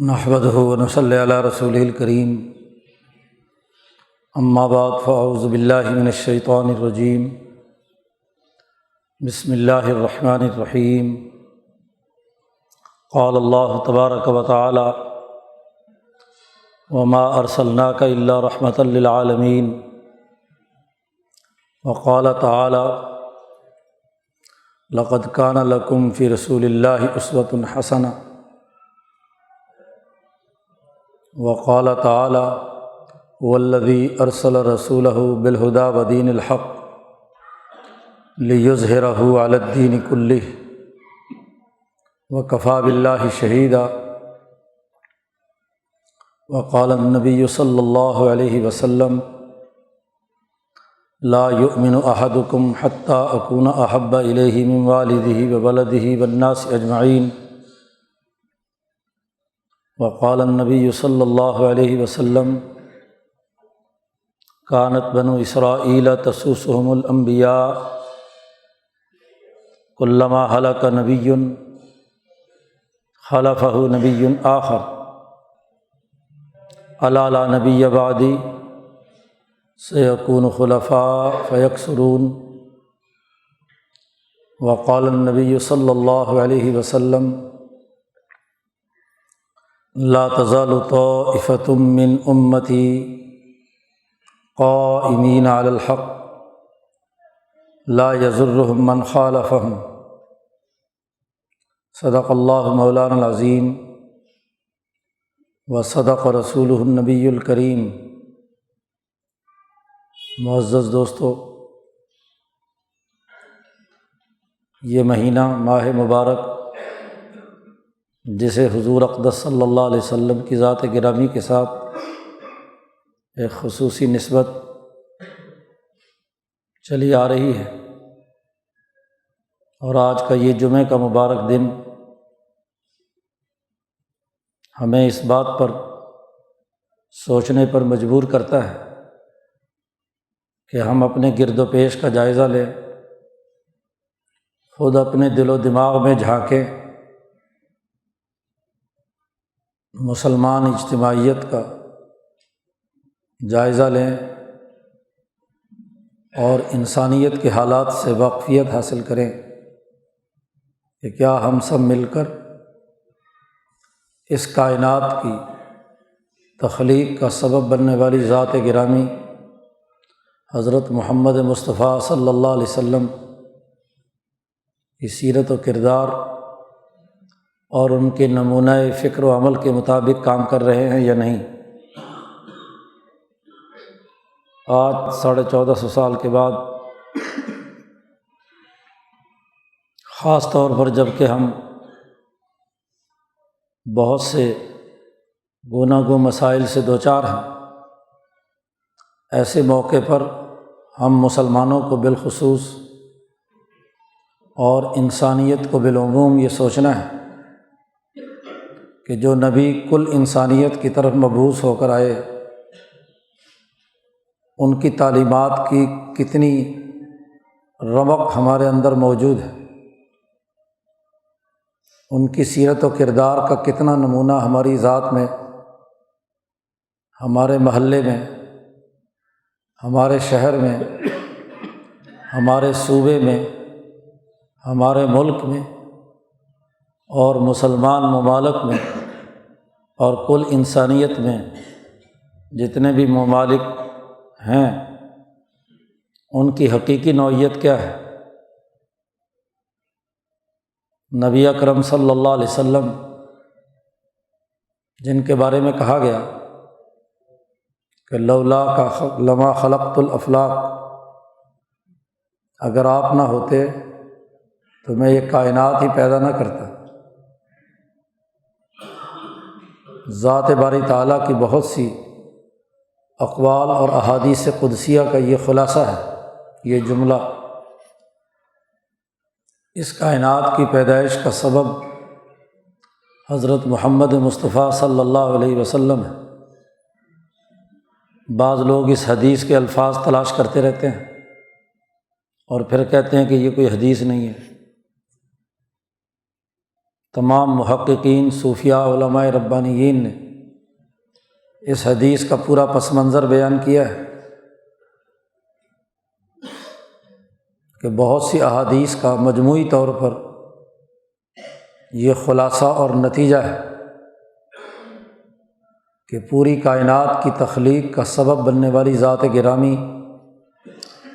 نحمدہ ونصلی علی رسولہ الکریم، اما بعد فاعوذ باللہ من الشیطان الرجیم، بسم اللہ الرحمن الرحیم۔ قال اللہ تبارک و تعالی: وما ارسلناک الا رحمۃ للعالمین۔ وقال تعالی: لقد کان لکم فی رسول اللہ اسوۃ حسنہ۔ وقال تعالی: والذی ارسل رسولہ بالہدی ودین الحق لیظہرہ علی الدین کلہ وکفی باللہ شہیدا۔ وقال النبی صلی اللہ علیہ وسلم: لا یؤمن احدکم حتی اکون احب الیہ من والدہ وولدہ والناس اجمعین۔ وقال النبی صلی اللہ علیہ وسلم: کانت بنو اسرائیل تسوسهم الانبیاء کلما ہلک نبی خلفہ نبی آخر الا لا نبی بعدی سیکون خلفاء فیکثرون۔ وقال النبی صلی اللہ علیہ وسلم: لا تزال طائفة من امتی قائمین علی الحق لا یضرهم من خالفهم۔ صدق اللہ مولانا العظیم وصدق رسولہ النبی الکریم۔ معزز دوستو، یہ مہینہ ماہ مبارک جسے حضور اقدس صلی اللہ علیہ وسلم کی ذات گرامی کے ساتھ ایک خصوصی نسبت چلی آ رہی ہے، اور آج کا یہ جمعہ کا مبارک دن ہمیں اس بات پر سوچنے پر مجبور کرتا ہے کہ ہم اپنے گرد و پیش کا جائزہ لیں، خود اپنے دل و دماغ میں جھانکیں، مسلمان اجتماعیت کا جائزہ لیں اور انسانیت کے حالات سے واقفیت حاصل کریں کہ کیا ہم سب مل کر اس کائنات کی تخلیق کا سبب بننے والی ذات گرامی حضرت محمد مصطفیٰ صلی اللہ علیہ وسلم کی سیرت و کردار اور ان کے نمونہ فکر و عمل کے مطابق کام کر رہے ہیں یا نہیں۔ آج 1450 سال کے بعد، خاص طور پر جب کہ ہم بہت سے گوناگوں مسائل سے دوچار ہیں، ایسے موقع پر ہم مسلمانوں کو بالخصوص اور انسانیت کو بالعموم یہ سوچنا ہے کہ جو نبی کل انسانیت کی طرف مبعوث ہو کر آئے، ان کی تعلیمات کی کتنی رمق ہمارے اندر موجود ہے، ان کی سیرت و کردار کا کتنا نمونہ ہماری ذات میں، ہمارے محلے میں، ہمارے شہر میں، ہمارے صوبے میں، ہمارے ملک میں اور مسلمان ممالک میں اور کل انسانیت میں جتنے بھی ممالک ہیں، ان کی حقیقی نوعیت کیا ہے۔ نبی اکرم صلی اللہ علیہ وسلم جن کے بارے میں کہا گیا کہ لولا کا لما خلقت الافلاق، اگر آپ نہ ہوتے تو میں یہ کائنات ہی پیدا نہ کرتا۔ ذات باری تعالیٰ کی بہت سی اقوال اور احادیث قدسیہ کا یہ خلاصہ ہے، یہ جملہ اس کائنات کی پیدائش کا سبب حضرت محمد مصطفیٰ صلی اللہ علیہ وسلم ہے۔ بعض لوگ اس حدیث کے الفاظ تلاش کرتے رہتے ہیں اور پھر کہتے ہیں کہ یہ کوئی حدیث نہیں ہے۔ تمام محققین، صوفیاء، علماء ربانیین نے اس حدیث کا پورا پس منظر بیان کیا ہے کہ بہت سی احادیث کا مجموعی طور پر یہ خلاصہ اور نتیجہ ہے کہ پوری کائنات کی تخلیق کا سبب بننے والی ذات گرامی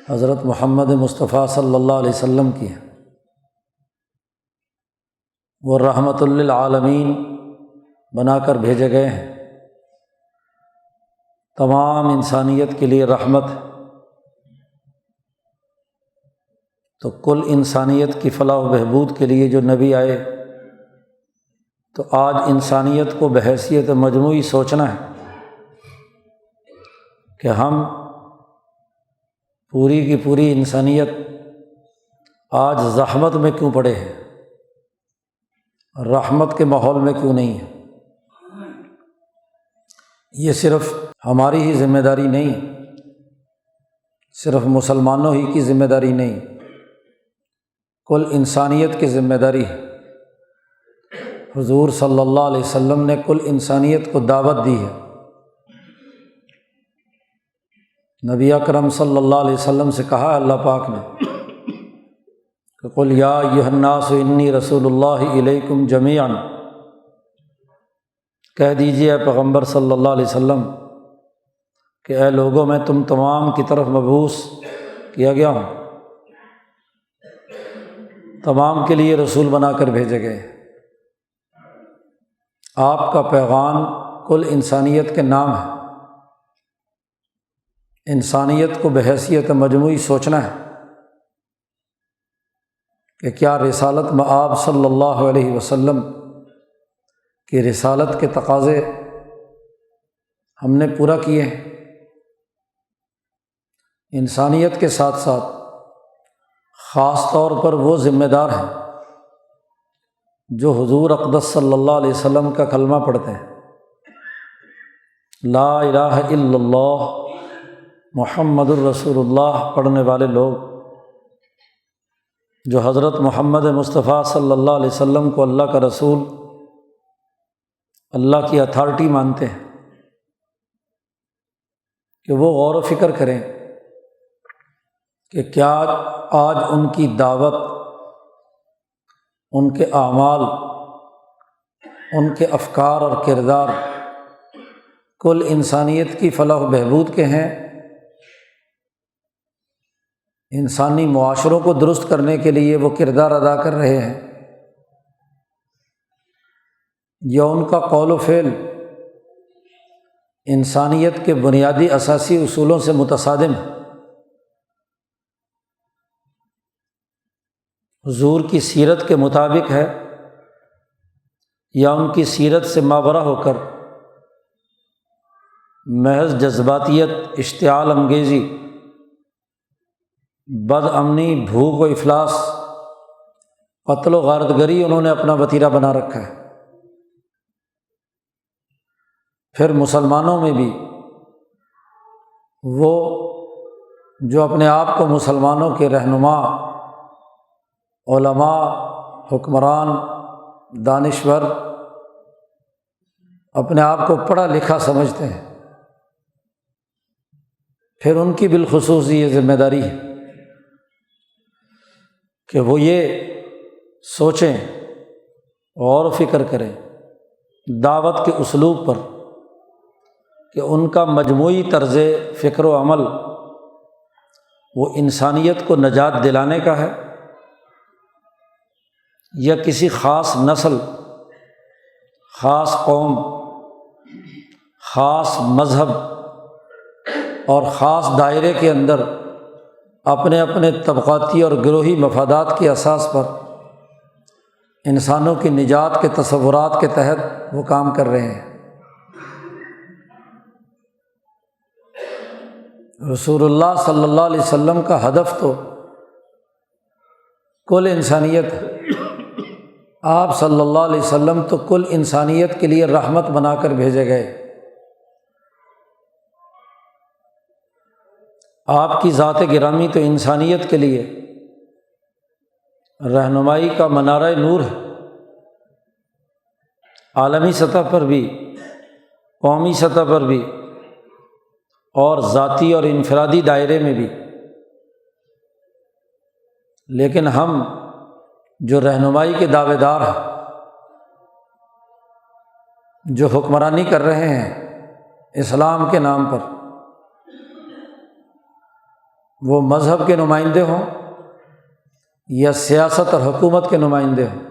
حضرت محمد مصطفیٰ صلی اللہ علیہ وسلم کی ہے۔ وہ رحمت للعالمین بنا کر بھیجے گئے ہیں، تمام انسانیت کے لیے رحمت۔ تو کل انسانیت کی فلاح و بہبود کے لیے جو نبی آئے، تو آج انسانیت کو بحیثیت مجموعی سوچنا ہے کہ ہم پوری کی پوری انسانیت آج زحمت میں کیوں پڑے ہیں، رحمت کے ماحول میں کیوں نہیں ہے۔ یہ صرف ہماری ہی ذمہ داری نہیں، صرف مسلمانوں ہی کی ذمہ داری نہیں، کل انسانیت کی ذمہ داری ہے۔ حضور صلی اللہ علیہ وسلم نے کل انسانیت کو دعوت دی ہے۔ نبی اکرم صلی اللہ علیہ وسلم سے کہا اللہ پاک نے کہ قل یا ایھا الناس انی رسول اللہ الیکم جمیعا، کہہ دیجیے اے پیغمبر صلی اللہ علیہ وسلم کہ اے لوگوں میں تم تمام کی طرف مبعوث کیا گیا ہوں، تمام کے لیے رسول بنا کر بھیجے گئے۔ آپ کا پیغام کل انسانیت کے نام ہے۔ انسانیت کو بحیثیت مجموعی سوچنا ہے کہ کیا رسالت مآب صلی اللہ علیہ وسلم کی رسالت کے تقاضے ہم نے پورا کیے ہیں۔ انسانیت کے ساتھ ساتھ خاص طور پر وہ ذمہ دار ہیں جو حضور اقدس صلی اللہ علیہ وسلم کا کلمہ پڑھتے ہیں، لا الہ الا اللہ محمد الرسول اللہ پڑھنے والے لوگ، جو حضرت محمد مصطفیٰ صلی اللہ علیہ وسلم کو اللہ کا رسول، اللہ کی اتھارٹی مانتے ہیں، کہ وہ غور و فکر کریں کہ کیا آج ان کی دعوت، ان کے اعمال، ان کے افکار اور کردار کل انسانیت کی فلاح و بہبود کے ہیں، انسانی معاشروں کو درست کرنے کے لیے وہ کردار ادا کر رہے ہیں، یا ان کا قول و فعل انسانیت کے بنیادی اساسی اصولوں سے متصادم ہے۔ حضور کی سیرت کے مطابق ہے یا ان کی سیرت سے ماورا ہو کر محض جذباتیت، اشتعال انگیزی، بد امنی، بھوک و افلاس، قتل و غارت گری انہوں نے اپنا وتیرہ بنا رکھا ہے۔ پھر مسلمانوں میں بھی وہ جو اپنے آپ کو مسلمانوں کے رہنما، علماء، حکمران، دانشور، اپنے آپ کو پڑھا لکھا سمجھتے ہیں، پھر ان کی بالخصوص یہ ذمہ داری ہے کہ وہ یہ سوچیں، غور و فکر کریں دعوت کے اسلوب پر کہ ان کا مجموعی طرز فکر و عمل وہ انسانیت کو نجات دلانے کا ہے یا کسی خاص نسل، خاص قوم، خاص مذہب اور خاص دائرے کے اندر اپنے اپنے طبقاتی اور گروہی مفادات کے اساس پر انسانوں کی نجات کے تصورات کے تحت وہ کام کر رہے ہیں۔ رسول اللہ صلی اللہ علیہ وسلم کا ہدف تو کل انسانیت ہے۔ آپ صلی اللہ علیہ وسلم تو کل انسانیت کے لیے رحمت بنا کر بھیجے گئے۔ آپ کی ذات گرامی تو انسانیت کے لیے رہنمائی کا منارہ نور ہے۔ عالمی سطح پر بھی، قومی سطح پر بھی، اور ذاتی اور انفرادی دائرے میں بھی۔ لیکن ہم جو رہنمائی کے دعوے دار ہیں، جو حکمرانی کر رہے ہیں اسلام کے نام پر، وہ مذہب کے نمائندے ہوں یا سیاست اور حکومت کے نمائندے ہوں،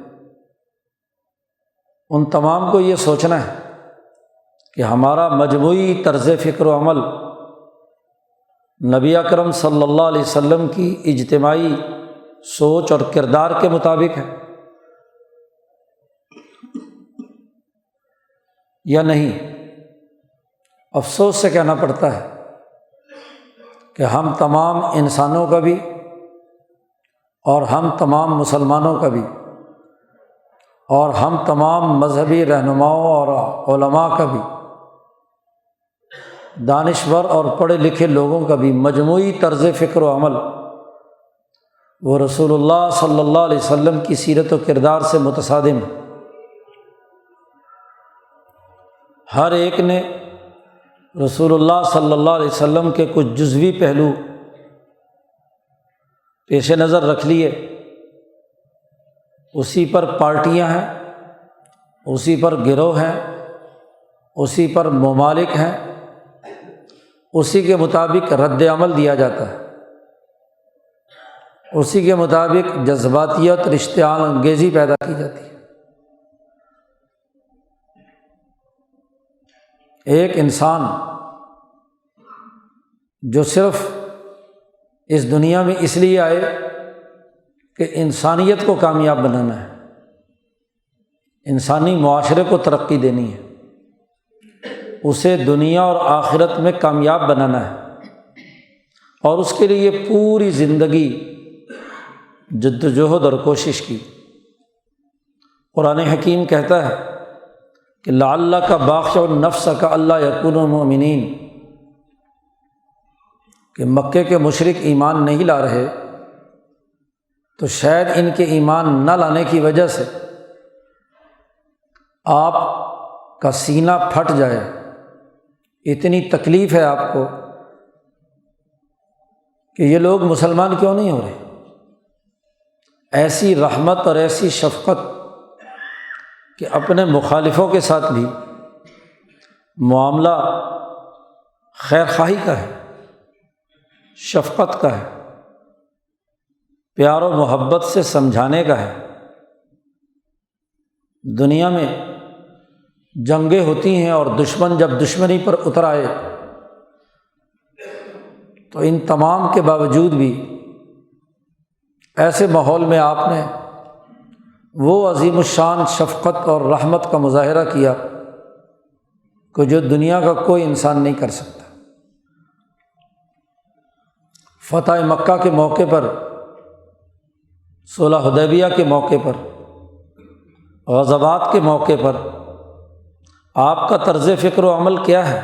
ان تمام کو یہ سوچنا ہے کہ ہمارا مجموعی طرز فکر و عمل نبی اکرم صلی اللہ علیہ وسلم کی اجتماعی سوچ اور کردار کے مطابق ہے یا نہیں۔ افسوس سے کہنا پڑتا ہے کہ ہم تمام انسانوں کا بھی اور ہم تمام مسلمانوں کا بھی اور ہم تمام مذہبی رہنماؤں اور علماء کا بھی، دانشور اور پڑھے لکھے لوگوں کا بھی مجموعی طرز فکر و عمل وہ رسول اللہ صلی اللہ علیہ وسلم کی سیرت و کردار سے متصادم ہے۔ ہر ایک نے رسول اللہ صلی اللہ علیہ وسلم کے کچھ جزوی پہلو پیش نظر رکھ لیے، اسی پر پارٹیاں ہیں، اسی پر گروہ ہیں، اسی پر ممالک ہیں، اسی کے مطابق رد عمل دیا جاتا ہے، اسی کے مطابق جذباتیت اشتعال انگیزی پیدا کی جاتی ہے۔ ایک انسان جو صرف اس دنیا میں اس لیے آئے کہ انسانیت کو کامیاب بنانا ہے، انسانی معاشرے کو ترقی دینی ہے، اسے دنیا اور آخرت میں کامیاب بنانا ہے، اور اس کے لیے پوری زندگی جد و جہد اور کوشش کی۔ قرآن حکیم کہتا ہے کہ لعلک باخع نفسک الا یکونوا مؤمنین، کہ مکے کے مشرک ایمان نہیں لا رہے تو شاید ان کے ایمان نہ لانے کی وجہ سے آپ کا سینہ پھٹ جائے، اتنی تکلیف ہے آپ کو کہ یہ لوگ مسلمان کیوں نہیں ہو رہے۔ ایسی رحمت اور ایسی شفقت کہ اپنے مخالفوں کے ساتھ بھی معاملہ خیر خواہی کا ہے، شفقت کا ہے، پیار و محبت سے سمجھانے کا ہے۔ دنیا میں جنگیں ہوتی ہیں اور دشمن جب دشمنی پر اتر آئے تو ان تمام کے باوجود بھی ایسے ماحول میں آپ نے وہ عظیم الشان شفقت اور رحمت کا مظاہرہ کیا کہ جو دنیا کا کوئی انسان نہیں کر سکتا۔ فتح مکہ کے موقع پر، صلح حدیبیہ کے موقع پر، غزوات کے موقع پر آپ کا طرز فکر و عمل کیا ہے؟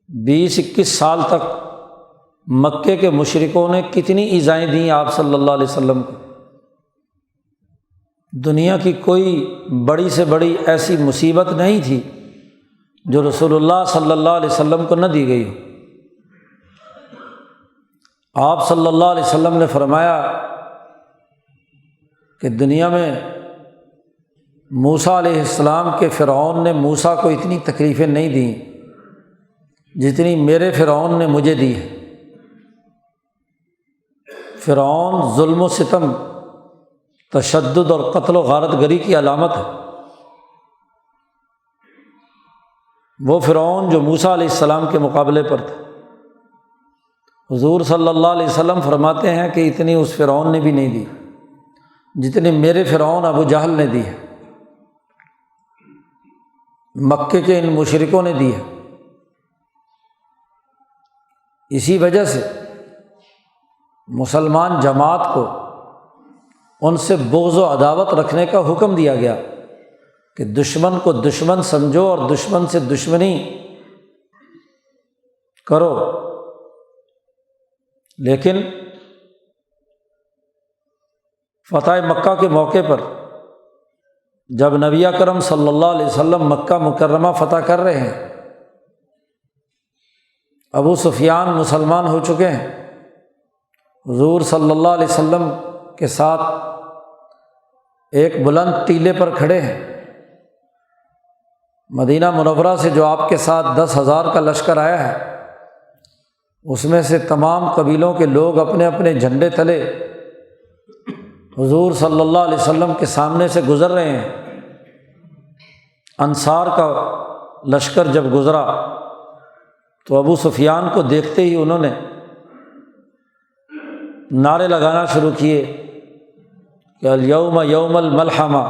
20-21 سال تک مکے کے مشرکوں نے کتنی ایذائیں دیں آپ صلی اللہ علیہ وسلم کو۔ دنیا کی کوئی بڑی سے بڑی ایسی مصیبت نہیں تھی جو رسول اللہ صلی اللہ علیہ وسلم کو نہ دی گئی ہو۔ آپ صلی اللہ علیہ وسلم نے فرمایا کہ دنیا میں موسیٰ علیہ السلام کے فرعون نے موسیٰ کو اتنی تکلیفیں نہیں دیں جتنی میرے فرعون نے مجھے دی ہے۔ فرعون ظلم و ستم، تشدد اور قتل و غارت گری کی علامت ہے۔ وہ فرعون جو موسیٰ علیہ السلام کے مقابلے پر تھا، حضور صلی اللہ علیہ وسلم فرماتے ہیں کہ اتنی اس فرعون نے بھی نہیں دی جتنی میرے فرعون ابو جہل نے دی ہے، مکے کے ان مشرکوں نے دی ہے۔ اسی وجہ سے مسلمان جماعت کو ان سے بغض و عداوت رکھنے کا حکم دیا گیا کہ دشمن کو دشمن سمجھو اور دشمن سے دشمنی کرو، لیکن فتح مکہ کے موقع پر جب نبی اکرم صلی اللہ علیہ وسلم مکہ مکرمہ فتح کر رہے ہیں، ابو سفیان مسلمان ہو چکے ہیں، حضور صلی اللہ علیہ وسلم کے ساتھ ایک بلند ٹیلے پر کھڑے ہیں، مدینہ منورہ سے جو آپ کے ساتھ 10,000 کا لشکر آیا ہے، اس میں سے تمام قبیلوں کے لوگ اپنے اپنے جھنڈے تلے حضور صلی اللہ علیہ وسلم کے سامنے سے گزر رہے ہیں۔ انصار کا لشکر جب گزرا تو ابو سفیان کو دیکھتے ہی انہوں نے نعرے لگانا شروع کیے کہ الیوم یوم الملحمہ،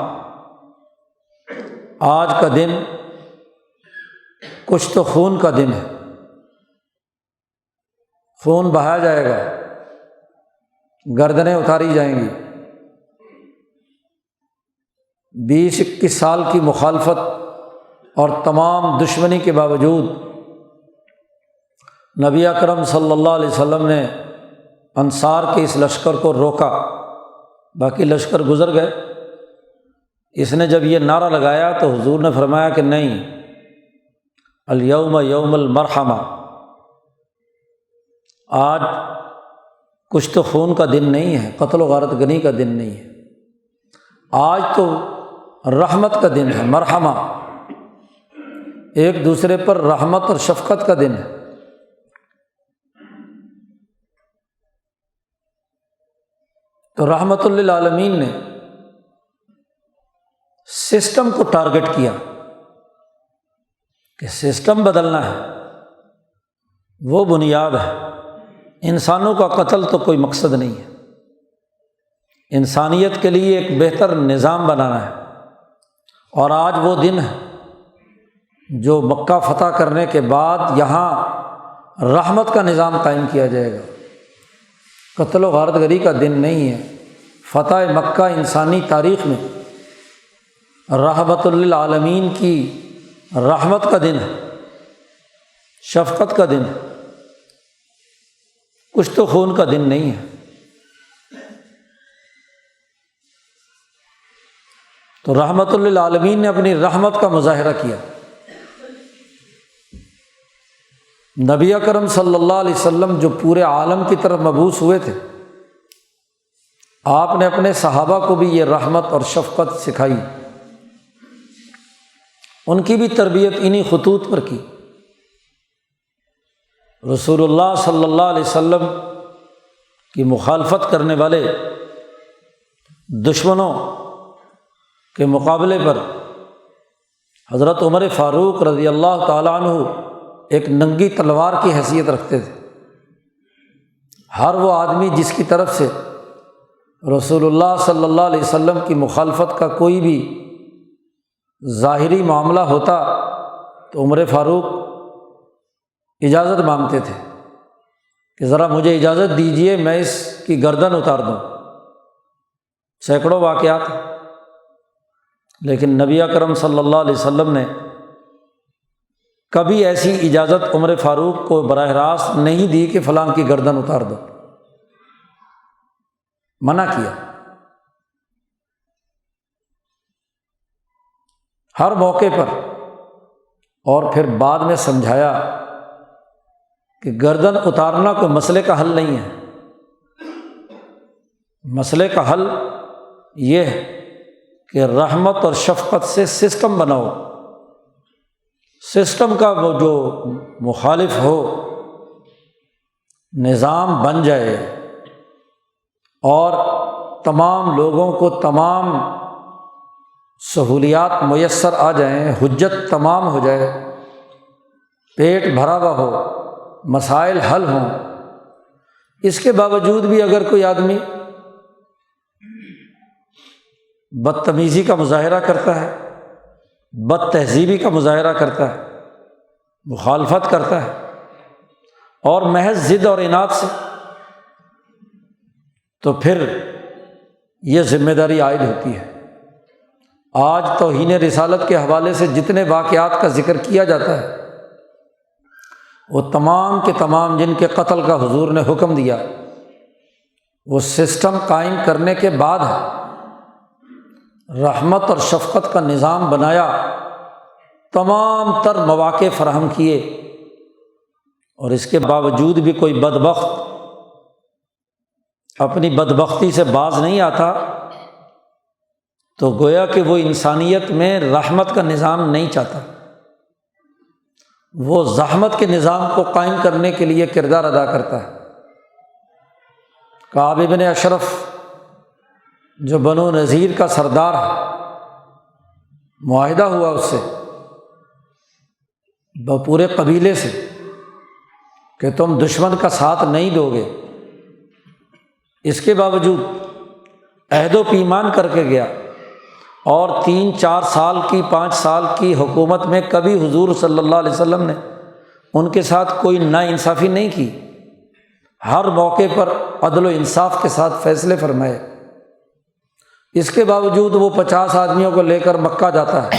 آج کا دن کچھ تو خون کا دن ہے، خون بہایا جائے گا، گردنیں اتاری جائیں گی۔ 20-21 سال کی مخالفت اور تمام دشمنی کے باوجود نبی اکرم صلی اللہ علیہ وسلم نے انصار کے اس لشکر کو روکا، باقی لشکر گزر گئے۔ اس نے جب یہ نعرہ لگایا تو حضور نے فرمایا کہ نہیں، الیوم یوم المرحمہ، آج کچھ تو خون کا دن نہیں ہے، قتل و غارت گنی کا دن نہیں ہے، آج تو رحمت کا دن ہے، مرحمہ، ایک دوسرے پر رحمت اور شفقت کا دن ہے۔ تو رحمت للعالمین نے سسٹم کو ٹارگٹ کیا کہ سسٹم بدلنا ہے، وہ بنیاد ہے۔ انسانوں کا قتل تو کوئی مقصد نہیں ہے، انسانیت کے لیے ایک بہتر نظام بنانا ہے۔ اور آج وہ دن ہے جو مکہ فتح کرنے کے بعد یہاں رحمت کا نظام قائم کیا جائے گا، قتل و غارت گری کا دن نہیں ہے۔ فتح مکہ انسانی تاریخ میں رحمت للعالمین کی رحمت کا دن ہے، شفقت کا دن ہے، کچھ تو خون کا دن نہیں ہے۔ تو رحمت للعالمین نے اپنی رحمت کا مظاہرہ کیا۔ نبی اکرم صلی اللہ علیہ وسلم جو پورے عالم کی طرف مبعوث ہوئے تھے، آپ نے اپنے صحابہ کو بھی یہ رحمت اور شفقت سکھائی، ان کی بھی تربیت انہی خطوط پر کی۔ رسول اللہ صلی اللہ علیہ وسلم کی مخالفت کرنے والے دشمنوں کے مقابلے پر حضرت عمر فاروق رضی اللہ تعالیٰ عنہ ایک ننگی تلوار کی حیثیت رکھتے تھے۔ ہر وہ آدمی جس کی طرف سے رسول اللہ صلی اللہ علیہ وسلم کی مخالفت کا کوئی بھی ظاہری معاملہ ہوتا تو عمر فاروق اجازت مانگتے تھے کہ ذرا مجھے اجازت دیجیے میں اس کی گردن اتار دوں۔ سینکڑوں واقعات، لیکن نبی اکرم صلی اللہ علیہ وسلم نے کبھی ایسی اجازت عمر فاروق کو براہ راست نہیں دی کہ فلاں کی گردن اتار دو، منع کیا۔ ہر موقع پر، اور پھر بعد میں سمجھایا کہ گردن اتارنا کوئی مسئلے کا حل نہیں ہے، مسئلے کا حل یہ ہے کہ رحمت اور شفقت سے سسٹم بناؤ، سسٹم کا وہ جو مخالف ہو نظام بن جائے اور تمام لوگوں کو تمام سہولیات میسر آ جائیں، حجت تمام ہو جائے، پیٹ بھرا ہوا ہو، مسائل حل ہوں۔ اس کے باوجود بھی اگر کوئی آدمی بدتمیزی کا مظاہرہ کرتا ہے، بد تہذیبی کا مظاہرہ کرتا ہے، مخالفت کرتا ہے اور محض ضد اور اناد سے، تو پھر یہ ذمہ داری عائد ہوتی ہے۔ آج توہین رسالت کے حوالے سے جتنے واقعات کا ذکر کیا جاتا ہے وہ تمام کے تمام جن کے قتل کا حضور نے حکم دیا وہ سسٹم قائم کرنے کے بعد ہے۔ رحمت اور شفقت کا نظام بنایا، تمام تر مواقع فراہم کیے، اور اس کے باوجود بھی کوئی بدبخت اپنی بدبختی سے باز نہیں آتا، تو گویا کہ وہ انسانیت میں رحمت کا نظام نہیں چاہتا، وہ زحمت کے نظام کو قائم کرنے کے لیے کردار ادا کرتا ہے۔ کعب بن اشرف جو بنو نذیر کا سردار ہے، معاہدہ ہوا اس سے پورے قبیلے سے کہ تم دشمن کا ساتھ نہیں دو گے، اس کے باوجود عہد و پیمان کر کے گیا، اور 3-4 سال کی 5 سال کی حکومت میں کبھی حضور صلی اللہ علیہ وسلم نے ان کے ساتھ کوئی ناانصافی نہیں کی، ہر موقع پر عدل و انصاف کے ساتھ فیصلے فرمائے۔ اس کے باوجود وہ 50 آدمیوں کو لے کر مکہ جاتا ہے،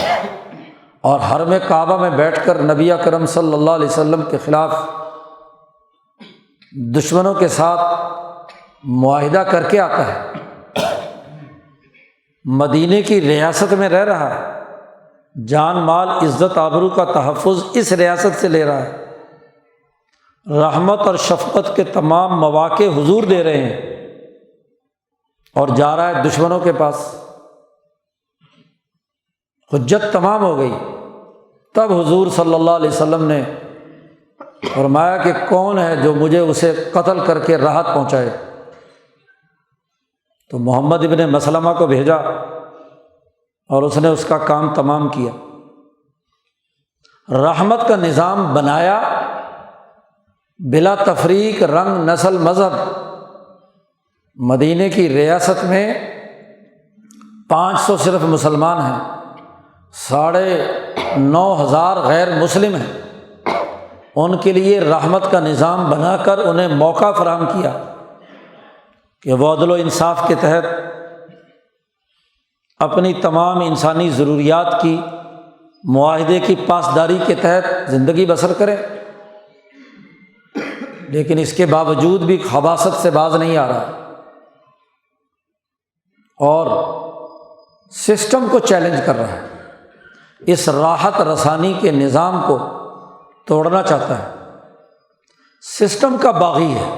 اور حرم کعبہ میں بیٹھ کر نبی اکرم صلی اللہ علیہ وسلم کے خلاف دشمنوں کے ساتھ معاہدہ کر کے آتا ہے۔ مدینے کی ریاست میں رہ رہا ہے، جان مال عزت آبرو کا تحفظ اس ریاست سے لے رہا ہے، رحمت اور شفقت کے تمام مواقع حضور دے رہے ہیں، اور جا رہا ہے دشمنوں کے پاس۔ حجت تمام ہو گئی، تب حضور صلی اللہ علیہ وسلم نے فرمایا کہ کون ہے جو مجھے اسے قتل کر کے راحت پہنچائے؟ تو محمد ابن مسلمہ کو بھیجا، اور اس نے اس کا کام تمام کیا، رحمت کا نظام بنایا، بلا تفریق رنگ نسل مذہب۔ مدینے کی ریاست میں 500 صرف مسلمان ہیں، 9,500 غیر مسلم ہیں، ان کے لیے رحمت کا نظام بنا کر انہیں موقع فراہم کیا کہ وہ عدل و انصاف کے تحت اپنی تمام انسانی ضروریات کی معاہدے کی پاسداری کے تحت زندگی بسر کریں، لیکن اس کے باوجود بھی خباثت سے باز نہیں آ رہا، اور سسٹم کو چیلنج کر رہا ہے، اس راحت رسانی کے نظام کو توڑنا چاہتا ہے، سسٹم کا باغی ہے،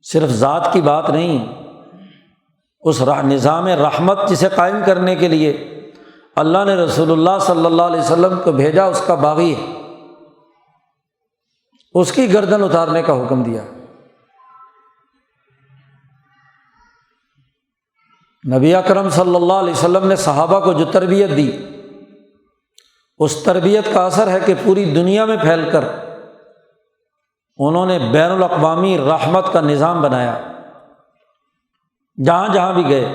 صرف ذات کی بات نہیں، اس نظام رحمت جسے قائم کرنے کے لیے اللہ نے رسول اللہ صلی اللہ علیہ وسلم کو بھیجا، اس کا باغی ہے، اس کی گردن اتارنے کا حکم دیا۔ نبی اکرم صلی اللہ علیہ وسلم نے صحابہ کو جو تربیت دی، اس تربیت کا اثر ہے کہ پوری دنیا میں پھیل کر انہوں نے بین الاقوامی رحمت کا نظام بنایا، جہاں جہاں بھی گئے۔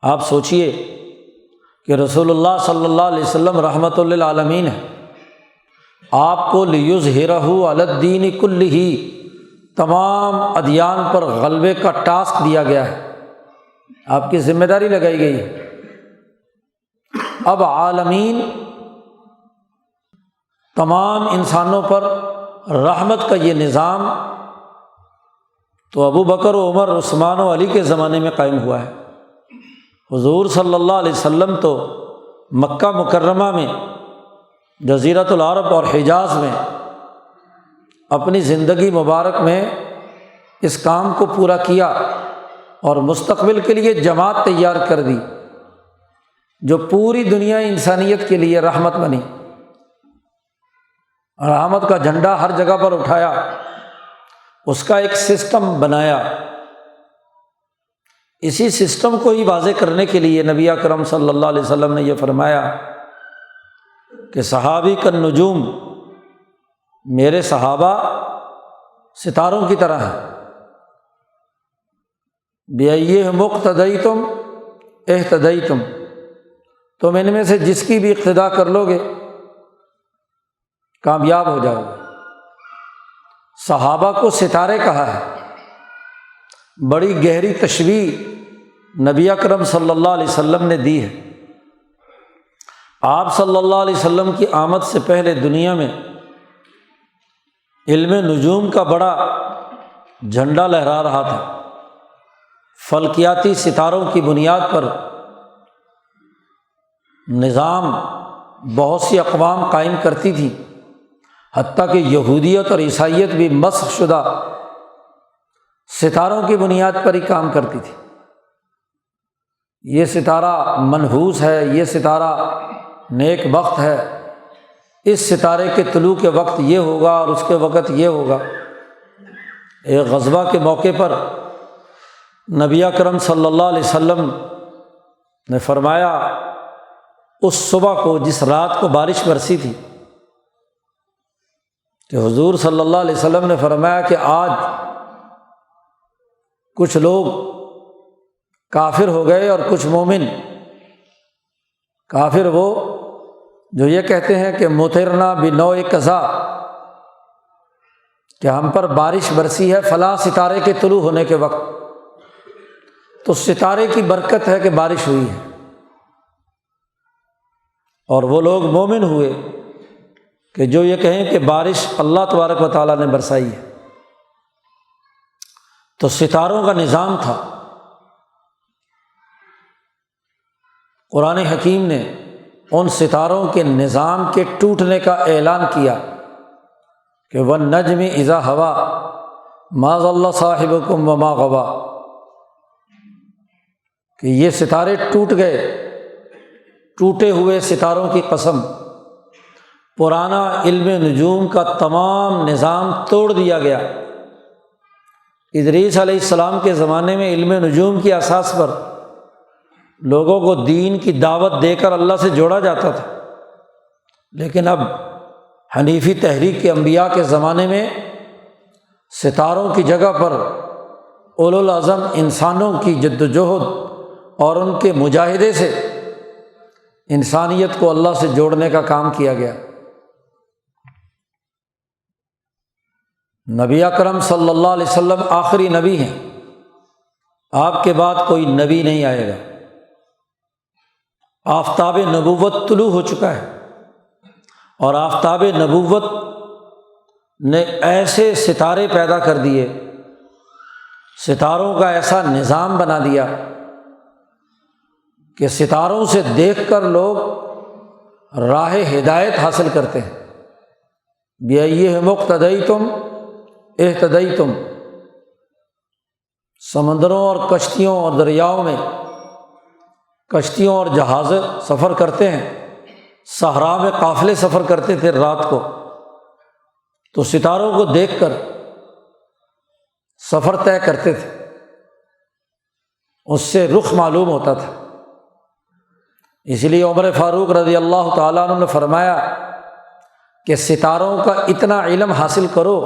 آپ سوچئے کہ رسول اللہ صلی اللہ علیہ وسلم رحمت للعالمین ہے، آپ کو لیظہرہ علی الدین کلہ، تمام ادیان پر غلبے کا ٹاسک دیا گیا ہے، آپ کی ذمہ داری لگائی گئی ہے۔ اب عالمین تمام انسانوں پر رحمت کا یہ نظام تو ابو بکر و عمر عثمان و علی کے زمانے میں قائم ہوا ہے۔ حضور صلی اللہ علیہ وسلم تو مکہ مکرمہ میں، جزیرۃ العرب اور حجاز میں اپنی زندگی مبارک میں اس کام کو پورا کیا، اور مستقبل کے لیے جماعت تیار کر دی جو پوری دنیا انسانیت کے لیے رحمت بنی، رحمت کا جھنڈا ہر جگہ پر اٹھایا، اس کا ایک سسٹم بنایا۔ اسی سسٹم کو ہی واضح کرنے کے لیے نبی اکرم صلی اللہ علیہ وسلم نے یہ فرمایا کہ صحابی کالنجوم، میرے صحابہ ستاروں کی طرح ہیں، بِأَيِّهِمْ اقْتَدَيْتُمْ اهْتَدَيْتُمْ، تم ان میں سے جس کی بھی اقتدا کر لو گے کامیاب ہو جاؤ گے۔ صحابہ کو ستارے کہا ہے، بڑی گہری تشبیہ نبی اکرم صلی اللہ علیہ وسلم نے دی ہے۔ آپ صلی اللہ علیہ وسلم کی آمد سے پہلے دنیا میں علم نجوم کا بڑا جھنڈا لہرا رہا تھا، فلکیاتی ستاروں کی بنیاد پر نظام بہت سی اقوام قائم کرتی تھی، حتیٰ کہ یہودیت اور عیسائیت بھی مسخ شدہ ستاروں کی بنیاد پر ہی کام کرتی تھی۔ یہ ستارہ منحوس ہے، یہ ستارہ نیک وقت ہے، اس ستارے کے طلوع کے وقت یہ ہوگا اور اس کے وقت یہ ہوگا۔ ایک غزوہ کے موقع پر نبی اکرم صلی اللہ علیہ وسلم نے فرمایا، اس صبح کو جس رات کو بارش برسی تھی، کہ حضور صلی اللہ علیہ وسلم نے فرمایا کہ آج کچھ لوگ کافر ہو گئے اور کچھ مومن۔ کافر وہ جو یہ کہتے ہیں کہ مطرنا بنوع قضا، کہ ہم پر بارش برسی ہے فلاں ستارے کے طلوع ہونے کے وقت، تو ستارے کی برکت ہے کہ بارش ہوئی ہے۔ اور وہ لوگ مومن ہوئے کہ جو یہ کہیں کہ بارش اللہ تبارک و تعالیٰ نے برسائی ہے۔ تو ستاروں کا نظام تھا۔ قرآن حکیم نے ان ستاروں کے نظام کے ٹوٹنے کا اعلان کیا کہ وَالنَّجْمِ إِذَا هَوَىٰ مَا ضَلَّ صَاحِبُكُمْ وَمَا غَوَىٰ، کہ یہ ستارے ٹوٹ گئے، ٹوٹے ہوئے ستاروں کی قسم۔ پرانا علم نجوم کا تمام نظام توڑ دیا گیا۔ ادریس علیہ السلام کے زمانے میں علم نجوم کی اساس پر لوگوں کو دین کی دعوت دے کر اللہ سے جوڑا جاتا تھا، لیکن اب حنیفی تحریک کے انبیاء کے زمانے میں ستاروں کی جگہ پر اولو العزم انسانوں کی جد و جہد اور ان کے مجاہدے سے انسانیت کو اللہ سے جوڑنے کا کام کیا گیا۔ نبی اکرم صلی اللہ علیہ وسلم آخری نبی ہیں، آپ کے بعد کوئی نبی نہیں آئے گا۔ آفتاب نبوت طلوع ہو چکا ہے، اور آفتاب نبوت نے ایسے ستارے پیدا کر دیے، ستاروں کا ایسا نظام بنا دیا کہ ستاروں سے دیکھ کر لوگ راہ ہدایت حاصل کرتے ہیں۔ بِأَيِّهِمُ اقْتَدَيْتُمْ اهْتَدَيْتُمْ، سمندروں اور کشتیوں اور دریاؤں میں کشتیوں اور جہاز سفر کرتے ہیں، صحرا میں قافلے سفر کرتے تھے رات کو، تو ستاروں کو دیکھ کر سفر طے کرتے تھے، اس سے رخ معلوم ہوتا تھا۔ اس لیے عمر فاروق رضی اللہ تعالیٰ عنہ نے فرمایا کہ ستاروں کا اتنا علم حاصل کرو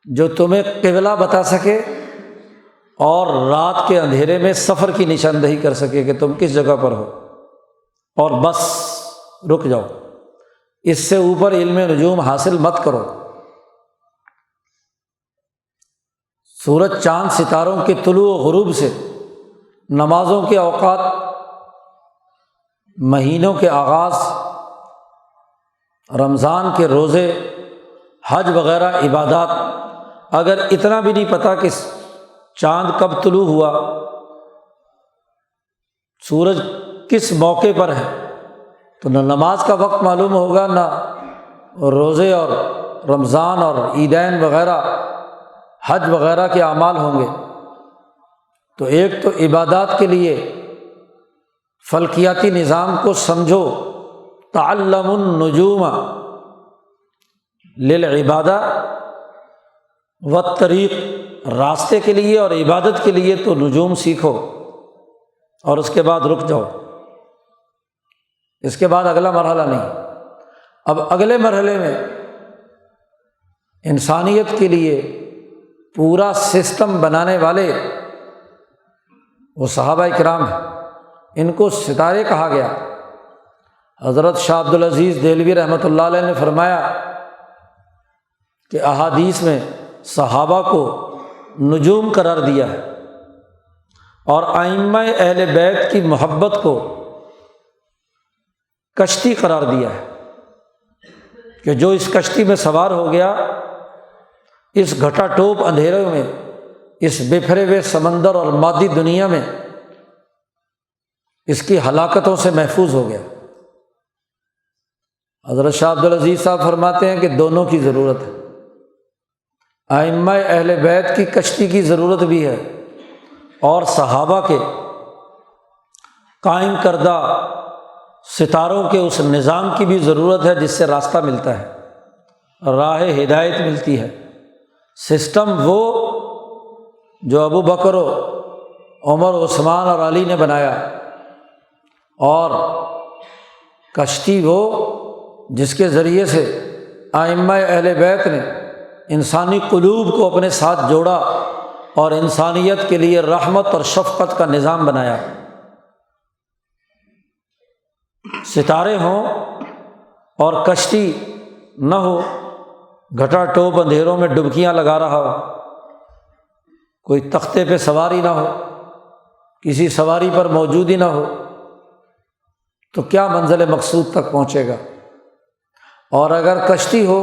جو تمہیں قبلہ بتا سکے اور رات کے اندھیرے میں سفر کی نشاندہی کر سکے کہ تم کس جگہ پر ہو، اور بس رک جاؤ، اس سے اوپر علم نجوم حاصل مت کرو۔ سورج چاند ستاروں کے طلوع و غروب سے، نمازوں کے اوقات، مہینوں کے آغاز، رمضان کے روزے، حج وغیرہ عبادات، اگر اتنا بھی نہیں پتہ کہ چاند کب طلوع ہوا، سورج کس موقع پر ہے، تو نہ نماز کا وقت معلوم ہوگا، نہ روزے اور رمضان اور عیدین وغیرہ حج وغیرہ کے اعمال ہوں گے۔ تو ایک تو عبادات کے لیے فلکیاتی نظام کو سمجھو، تعلموا النجوم للعبادہ والطریق، راستے کے لیے اور عبادت کے لیے تو نجوم سیکھو، اور اس کے بعد رک جاؤ، اس کے بعد اگلا مرحلہ نہیں۔ اب اگلے مرحلے میں انسانیت کے لیے پورا سسٹم بنانے والے وہ صحابہ کرام ہیں، ان کو ستارے کہا گیا۔ حضرت شاہ عبد العزیز دہلوی رحمۃ اللہ علیہ نے فرمایا کہ احادیث میں صحابہ کو نجوم قرار دیا ہے، اور ائمہ اہل بیت کی محبت کو کشتی قرار دیا ہے، کہ جو اس کشتی میں سوار ہو گیا، اس گھٹا ٹوپ اندھیرے میں اس بکھرے ہوئے سمندر اور مادی دنیا میں اس کی ہلاکتوں سے محفوظ ہو گیا۔ حضرت شاہ عبدالعزیز صاحب فرماتے ہیں کہ دونوں کی ضرورت ہے، ائمہ اہل بیت کی کشتی کی ضرورت بھی ہے اور صحابہ کے قائم کردہ ستاروں کے اس نظام کی بھی ضرورت ہے جس سے راستہ ملتا ہے، راہ ہدایت ملتی ہے۔ سسٹم وہ جو ابو بکر و عمر عثمان اور علی نے بنایا، اور کشتی وہ جس کے ذریعے سے ائمہ اہل بیت نے انسانی قلوب کو اپنے ساتھ جوڑا اور انسانیت کے لیے رحمت اور شفقت کا نظام بنایا۔ ستارے ہوں اور کشتی نہ ہو، گھٹا ٹوپ اندھیروں میں ڈبکیاں لگا رہا ہو، کوئی تختے پہ سواری نہ ہو، کسی سواری پر موجود ہی نہ ہو، تو کیا منزل مقصود تک پہنچے گا؟ اور اگر کشتی ہو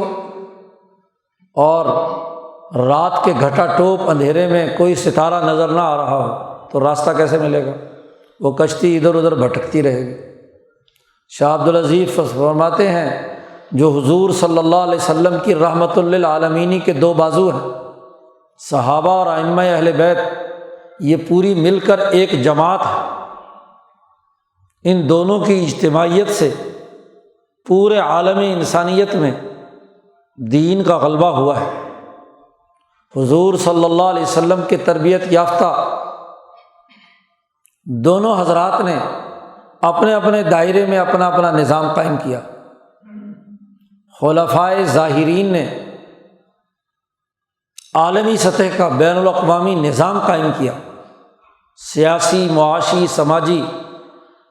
اور رات کے گھٹا ٹوپ اندھیرے میں کوئی ستارہ نظر نہ آ رہا ہو تو راستہ کیسے ملے گا؟ وہ کشتی ادھر ادھر بھٹکتی رہے گی۔ شاہ عبدالعزیز فرماتے ہیں جو حضور صلی اللہ علیہ وسلم کی رحمت للعالمین کے دو بازو ہیں، صحابہ اور ائمہ اہل بیت، یہ پوری مل کر ایک جماعت ہے۔ ان دونوں کی اجتماعیت سے پورے عالم انسانیت میں دین کا غلبہ ہوا ہے۔ حضور صلی اللہ علیہ وسلم کے تربیت یافتہ دونوں حضرات نے اپنے اپنے دائرے میں اپنا اپنا نظام قائم کیا۔ خلفائے ظاہرین نے عالمی سطح کا بین الاقوامی نظام قائم کیا، سیاسی، معاشی، سماجی،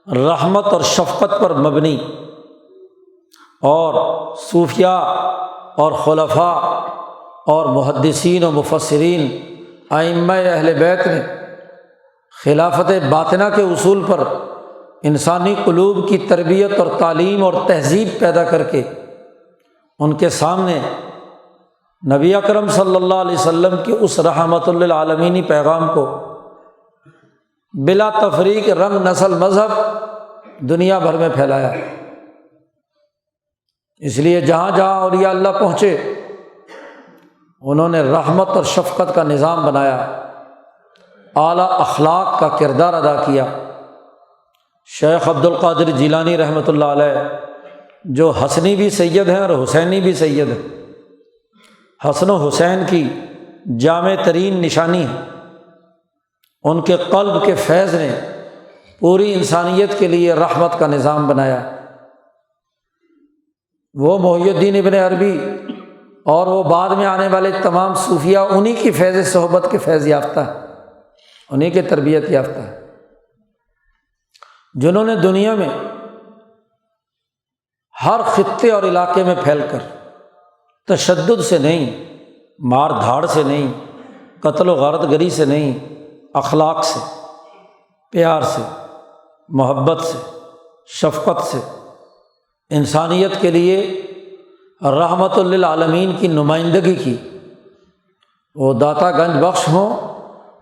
رحمت اور شفقت پر مبنی، اور صوفیاء اور خلفاء اور محدثین و مفسرین ائمہ اہل بیت نے خلافت باطنہ کے اصول پر انسانی قلوب کی تربیت اور تعلیم اور تہذیب پیدا کر کے ان کے سامنے نبی اکرم صلی اللہ علیہ وسلم کے اس رحمت للعالمین پیغام کو بلا تفریق رنگ، نسل، مذہب دنیا بھر میں پھیلایا۔ اس لیے جہاں جہاں اولیاء اللہ پہنچے انہوں نے رحمت اور شفقت کا نظام بنایا، اعلیٰ اخلاق کا کردار ادا کیا۔ شیخ عبد القادر جیلانی رحمۃ اللہ علیہ جو حسنی بھی سید ہیں اور حسینی بھی سید ہیں، حسن و حسین کی جامع ترین نشانی ہے، ان کے قلب کے فیض نے پوری انسانیت کے لیے رحمت کا نظام بنایا۔ وہ محی الدین ابن عربی اور وہ بعد میں آنے والے تمام صوفیہ انہی کی فیض صحبت کے فیض یافتہ ہے، انہی کے تربیت یافتہ ہے، جنہوں نے دنیا میں ہر خطے اور علاقے میں پھیل کر تشدد سے نہیں، مار دھاڑ سے نہیں، قتل و غارت گری سے نہیں، اخلاق سے، پیار سے، محبت سے، شفقت سے انسانیت کے لیے رحمت للعالمین کی نمائندگی کی۔ وہ داتا گنج بخش ہوں،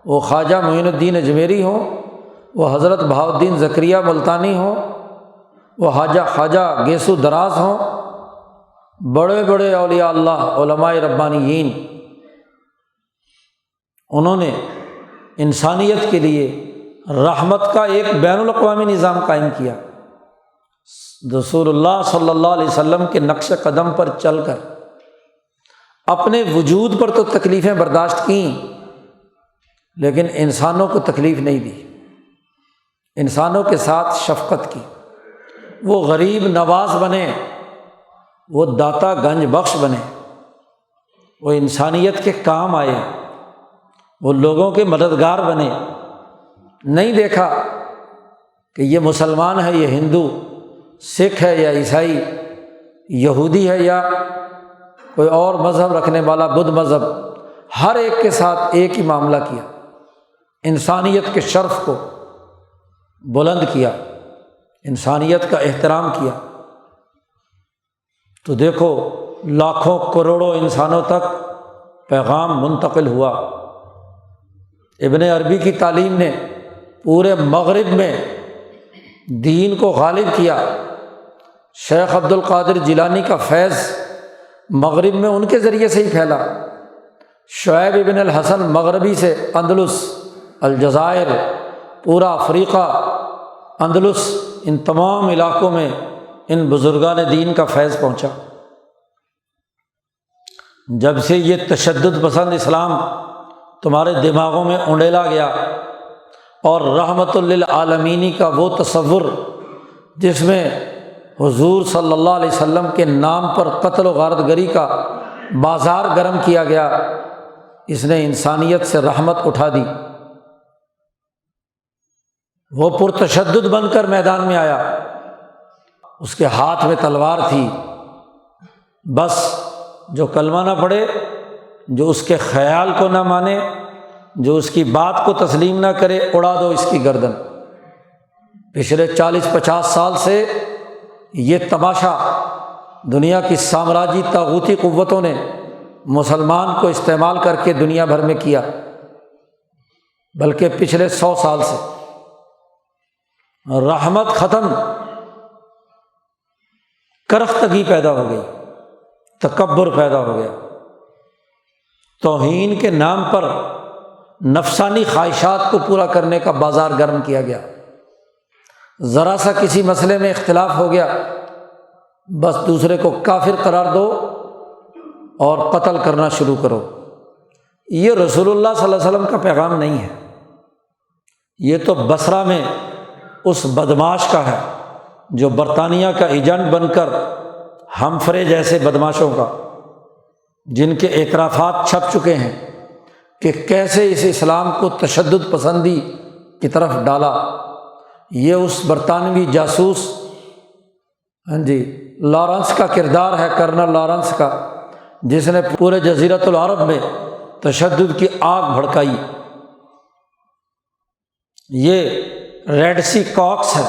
وہ خواجہ معین الدین اجمیری ہوں، وہ حضرت بہاؤالدین زکریا ملتانی ہوں، وہ خواجہ گیسو دراز ہوں، بڑے بڑے اولیاء اللہ، علماء ربانیین، انہوں نے انسانیت کے لیے رحمت کا ایک بین الاقوامی نظام قائم کیا۔ رسول اللہ صلی اللہ علیہ وسلم کے نقش قدم پر چل کر اپنے وجود پر تو تکلیفیں برداشت کیں، لیکن انسانوں کو تکلیف نہیں دی، انسانوں کے ساتھ شفقت کی۔ وہ غریب نواز بنے، وہ داتا گنج بخش بنے، وہ انسانیت کے کام آئے، وہ لوگوں کے مددگار بنے۔ نہیں دیکھا کہ یہ مسلمان ہے، یہ ہندو، سکھ ہے یا عیسائی، یہودی ہے یا کوئی اور مذہب رکھنے والا، بدھ مذہب، ہر ایک کے ساتھ ایک ہی معاملہ کیا، انسانیت کے شرف کو بلند کیا، انسانیت کا احترام کیا۔ تو دیکھو لاکھوں کروڑوں انسانوں تک پیغام منتقل ہوا۔ ابن عربی کی تعلیم نے پورے مغرب میں دین کو غالب کیا۔ شیخ عبد القادر جیلانی کا فیض مغرب میں ان کے ذریعے سے ہی پھیلا۔ شعیب ابن الحسن مغربی سے اندلس، الجزائر، پورا افریقہ، اندلس، ان تمام علاقوں میں ان بزرگان دین کا فیض پہنچا۔ جب سے یہ تشدد پسند اسلام تمہارے دماغوں میں اونڈیلا گیا اور رحمت للعالمین کا وہ تصور جس میں حضور صلی اللہ علیہ وسلم کے نام پر قتل و غارت گری کا بازار گرم کیا گیا، اس نے انسانیت سے رحمت اٹھا دی۔ وہ پرتشدد بن کر میدان میں آیا، اس کے ہاتھ میں تلوار تھی، بس جو کلمہ نہ پڑھے، جو اس کے خیال کو نہ مانے، جو اس کی بات کو تسلیم نہ کرے، اڑا دو اس کی گردن۔ پچھلے 40-50 سال سے یہ تماشا دنیا کی سامراجی طاغوتی قوتوں نے مسلمان کو استعمال کر کے دنیا بھر میں کیا، بلکہ پچھلے 100 سال سے رحمت ختم، کرختگی پیدا ہو گئی، تکبر پیدا ہو گیا، توہین کے نام پر نفسانی خواہشات کو پورا کرنے کا بازار گرم کیا گیا۔ ذرا سا کسی مسئلے میں اختلاف ہو گیا، بس دوسرے کو کافر قرار دو اور قتل کرنا شروع کرو۔ یہ رسول اللہ صلی اللہ علیہ وسلم کا پیغام نہیں ہے، یہ تو بصرہ میں اس بدماش کا ہے جو برطانیہ کا ایجنٹ بن کر ہمفرے جیسے بدماشوں کا، جن کے اعترافات چھپ چکے ہیں کہ کیسے اس اسلام کو تشدد پسندی کی طرف ڈالا۔ یہ اس برطانوی جاسوس لارنس کا کردار ہے، کرنل لارنس کا، جس نے پورے جزیرۃ العرب میں تشدد کی آگ بھڑکائی۔ یہ ریڈ سی کاکس ہے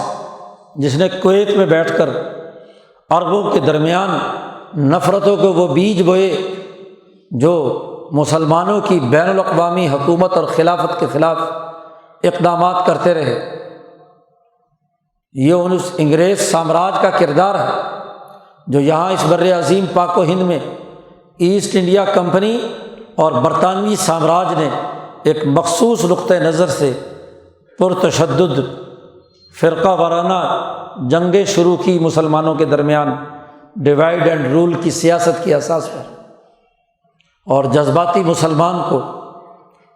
جس نے کویت میں بیٹھ کر عربوں کے درمیان نفرتوں کو وہ بیج بوئے جو مسلمانوں کی بین الاقوامی حکومت اور خلافت کے خلاف اقدامات کرتے رہے۔ یہ اس انگریز سامراج کا کردار ہے جو یہاں اس بر عظیم پاک و ہند میں ایسٹ انڈیا کمپنی اور برطانوی سامراج نے ایک مخصوص نقطۂ نظر سے پرتشدد فرقہ وارانہ جنگیں شروع کی مسلمانوں کے درمیان، ڈیوائڈ اینڈ رول کی سیاست کی اساس پر، اور جذباتی مسلمان کو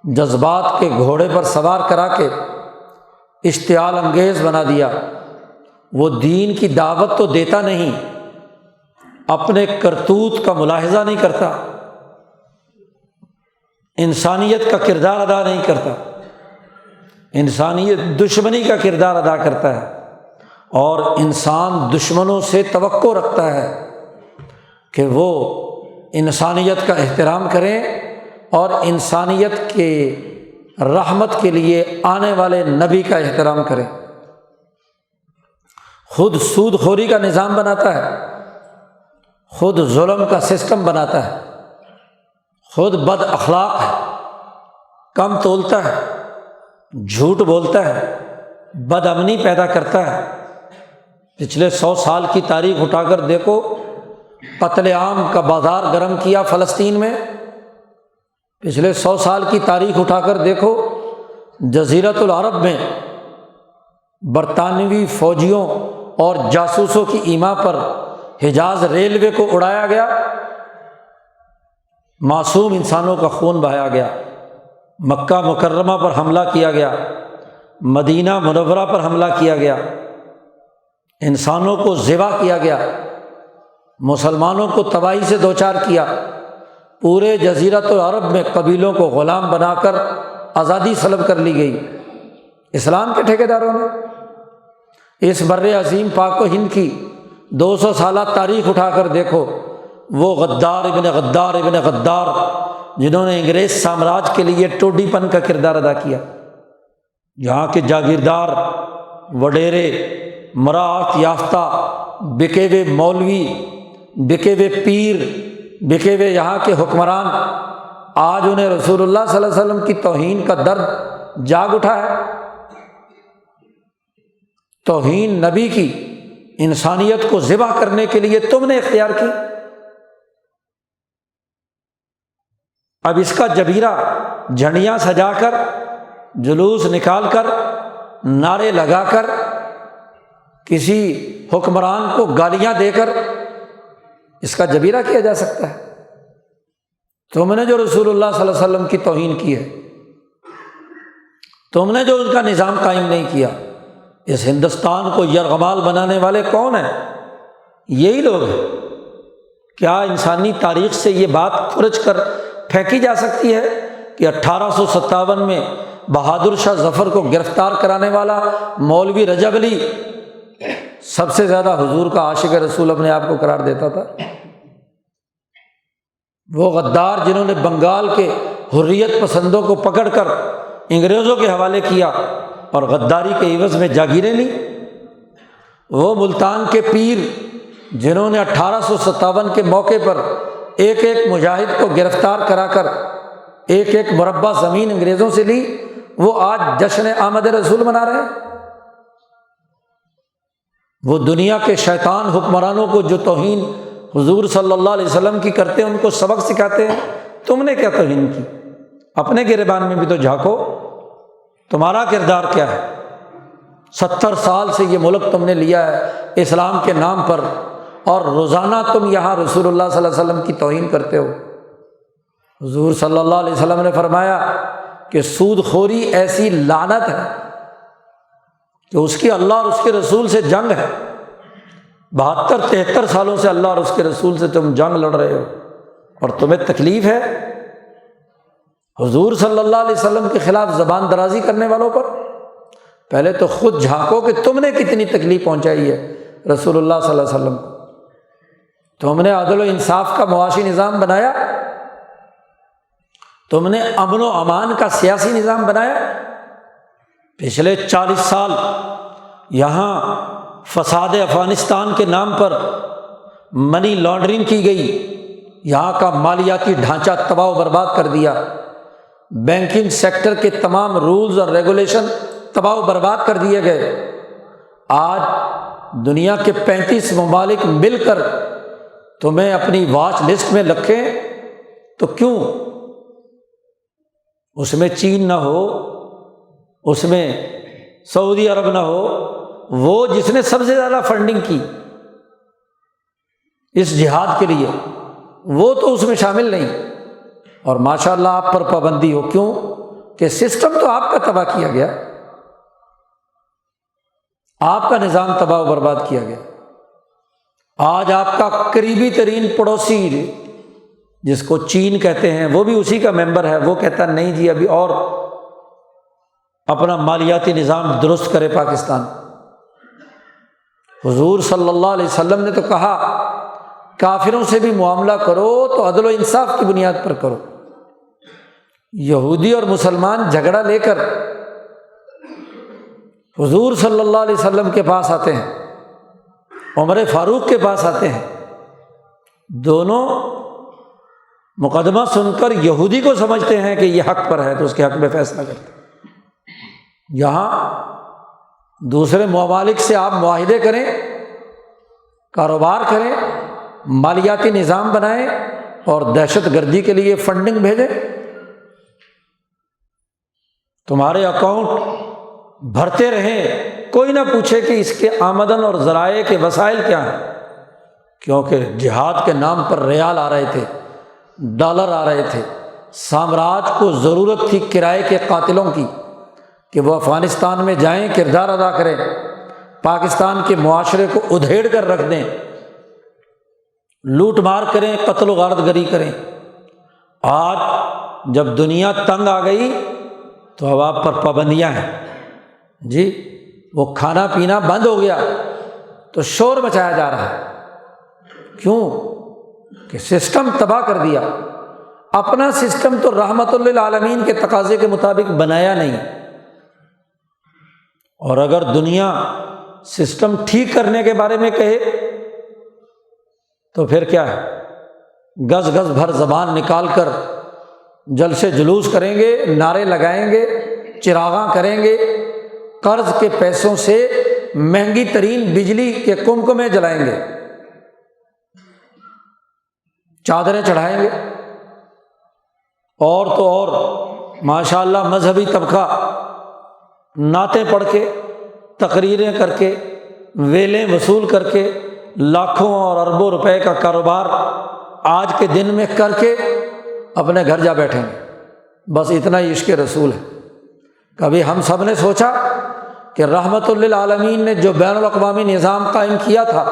جذبات کے گھوڑے پر سوار کرا کے اشتعال انگیز بنا دیا۔ وہ دین کی دعوت تو دیتا نہیں، اپنے کرتوت کا ملاحظہ نہیں کرتا، انسانیت کا کردار ادا نہیں کرتا، انسانیت دشمنی کا کردار ادا کرتا ہے، اور انسان دشمنوں سے توقع رکھتا ہے کہ وہ انسانیت کا احترام کریں اور انسانیت کے رحمت کے لیے آنے والے نبی کا احترام کریں۔ خود سود خوری کا نظام بناتا ہے، خود ظلم کا سسٹم بناتا ہے، خود بد اخلاق ہے، کم تولتا ہے، جھوٹ بولتا ہے، بد امنی پیدا کرتا ہے۔ پچھلے 100 سال کی تاریخ اٹھا کر دیکھو، قتل عام کا بازار گرم کیا فلسطین میں۔ پچھلے 100 سال کی تاریخ اٹھا کر دیکھو، جزیرۃ العرب میں برطانوی فوجیوں اور جاسوسوں کی ایما پر حجاز ریلوے کو اڑایا گیا، معصوم انسانوں کا خون بہایا گیا، مکہ مکرمہ پر حملہ کیا گیا، مدینہ منورہ پر حملہ کیا گیا، انسانوں کو ذبح کیا گیا، مسلمانوں کو تباہی سے دوچار کیا، پورے جزیرۃ العرب میں قبیلوں کو غلام بنا کر آزادی سلب کر لی گئی اسلام کے ٹھیکیداروں نے۔ اس بر عظیم پاک و ہند کی 200 سالہ تاریخ اٹھا کر دیکھو، وہ غدار ابن غدار جنہوں نے انگریز سامراج کے لیے ٹوڈی پن کا کردار ادا کیا، یہاں کے جاگیردار، وڈیرے، مراعات یافتہ، بکے ہوئے مولوی، بکے ہوئے پیر، بکے ہوئے یہاں کے حکمران آج انہیں رسول اللہ صلی اللہ علیہ وسلم کی توہین کا درد جاگ اٹھا ہے۔ توہین نبی کی، انسانیت کو ذبح کرنے کے لیے تم نے اختیار کی۔ اب اس کا جبیرہ جھنڈیاں سجا کر، جلوس نکال کر، نعرے لگا کر، کسی حکمران کو گالیاں دے کر اس کا جبیرہ کیا جا سکتا ہے؟ تم نے جو رسول اللہ صلی اللہ علیہ وسلم کی توہین کی ہے، تم نے جو ان کا نظام قائم نہیں کیا۔ اس ہندوستان کو یرغمال بنانے والے کون ہیں؟ یہی لوگ ہیں۔ کیا انسانی تاریخ سے یہ بات کھرچ کر پھینکی جا سکتی ہے کہ 1857 میں بہادر شاہ ظفر کو گرفتار کرانے والا مولوی رجب علی سب سے زیادہ حضور کا عاشق رسول اپنے آپ کو قرار دیتا تھا؟ وہ غدار جنہوں نے بنگال کے حریت پسندوں کو پکڑ کر انگریزوں کے حوالے کیا اور غداری کے عوض میں جاگیریں لیں، وہ ملتان کے پیر جنہوں نے 1857 کے موقع پر ایک ایک مجاہد کو گرفتار کرا کر ایک ایک مربع زمین انگریزوں سے لی، وہ آج جشن آمد رسول منا رہے ہیں۔ وہ دنیا کے شیطان حکمرانوں کو جو توہین حضور صلی اللہ علیہ وسلم کی کرتے ہیں ان کو سبق سکھاتے ہیں۔ تم نے کیا توہین کی؟ اپنے گریبان میں بھی تو جھانکو، تمہارا کردار کیا ہے؟ 70 سال سے یہ ملک تم نے لیا ہے اسلام کے نام پر، اور روزانہ تم یہاں رسول اللہ صلی اللہ علیہ وسلم کی توہین کرتے ہو۔ حضور صلی اللہ علیہ وسلم نے فرمایا کہ سود خوری ایسی لعنت ہے کہ اس کی اللہ اور اس کے رسول سے جنگ ہے۔ 72-73 سالوں سے اللہ اور اس کے رسول سے تم جنگ لڑ رہے ہو، اور تمہیں تکلیف ہے حضور صلی اللہ علیہ وسلم کے خلاف زبان درازی کرنے والوں پر؟ پہلے تو خود جھانکو کہ تم نے کتنی تکلیف پہنچائی ہے رسول اللہ صلی اللہ علیہ وسلم کو۔ تم نے عدل و انصاف کا معاشی نظام بنایا، تم نے امن و امان کا سیاسی نظام بنایا۔ پچھلے 40 سال یہاں فساد افغانستان کے نام پر منی لانڈرنگ کی گئی، یہاں کا مالیاتی ڈھانچہ تباہ و برباد کر دیا، بینکنگ سیکٹر کے تمام رولز اور ریگولیشن تباہ و برباد کر دیے گئے۔ آج دنیا کے 35 ممالک مل کر تمہیں اپنی واچ لسٹ میں رکھیں تو کیوں؟ اس میں چین نہ ہو، اس میں سعودی عرب نہ ہو، وہ جس نے سب سے زیادہ فنڈنگ کی اس جہاد کے لیے، وہ تو اس میں شامل نہیں، اور ماشاءاللہ آپ پر پابندی ہو۔ کیوں؟ کہ سسٹم تو آپ کا تباہ کیا گیا، آپ کا نظام تباہ و برباد کیا گیا۔ آج آپ کا قریبی ترین پڑوسی جس کو چین کہتے ہیں وہ بھی اسی کا ممبر ہے، وہ کہتا نہیں جی ابھی اور اپنا مالیاتی نظام درست کرے پاکستان۔ حضور صلی اللہ علیہ وسلم نے تو کہا کافروں سے بھی معاملہ کرو تو عدل و انصاف کی بنیاد پر کرو۔ یہودی اور مسلمان جھگڑا لے کر حضور صلی اللہ علیہ وسلم کے پاس آتے ہیں، عمر فاروق کے پاس آتے ہیں، دونوں مقدمہ سن کر یہودی کو سمجھتے ہیں کہ یہ حق پر ہے تو اس کے حق میں فیصلہ کرتے ہیں۔ یہاں دوسرے ممالک سے آپ معاہدے کریں، کاروبار کریں، مالیاتی نظام بنائیں اور دہشت گردی کے لیے فنڈنگ بھیجیں، تمہارے اکاؤنٹ بھرتے رہیں، کوئی نہ پوچھے کہ اس کے آمدن اور ذرائع کے وسائل کیا ہیں، کیونکہ جہاد کے نام پر ریال آ رہے تھے، ڈالر آ رہے تھے۔ سامراج کو ضرورت تھی کرائے کے قاتلوں کی کہ وہ افغانستان میں جائیں، کردار ادا کریں، پاکستان کے معاشرے کو ادھیڑ کر رکھ دیں، لوٹ مار کریں، قتل و غارت گری کریں۔ آج جب دنیا تنگ آ گئی تو اب آپ پر پابندیاں ہیں جی، وہ کھانا پینا بند ہو گیا تو شور مچایا جا رہا ہے۔ کیوں؟ کہ سسٹم تباہ کر دیا۔ اپنا سسٹم تو رحمت للعالمین کے تقاضے کے مطابق بنایا نہیں، اور اگر دنیا سسٹم ٹھیک کرنے کے بارے میں کہے تو پھر کیا ہے؟ گز گز بھر زبان نکال کر جلسے جلوس کریں گے، نعرے لگائیں گے، چراغاں کریں گے، قرض کے پیسوں سے مہنگی ترین بجلی کے کمکمے جلائیں گے، چادریں چڑھائیں گے، اور تو اور ماشاء اللہ مذہبی طبقہ نعتیں پڑھ کے، تقریریں کر کے، ویلیں وصول کر کے لاکھوں اور اربوں روپے کا کاروبار آج کے دن میں کر کے اپنے گھر جا بیٹھیں گے۔ بس اتنا ہی عشق رسول ہے۔ کبھی ہم سب نے سوچا کہ رحمت للعالمین نے جو بین الاقوامی نظام قائم کیا تھا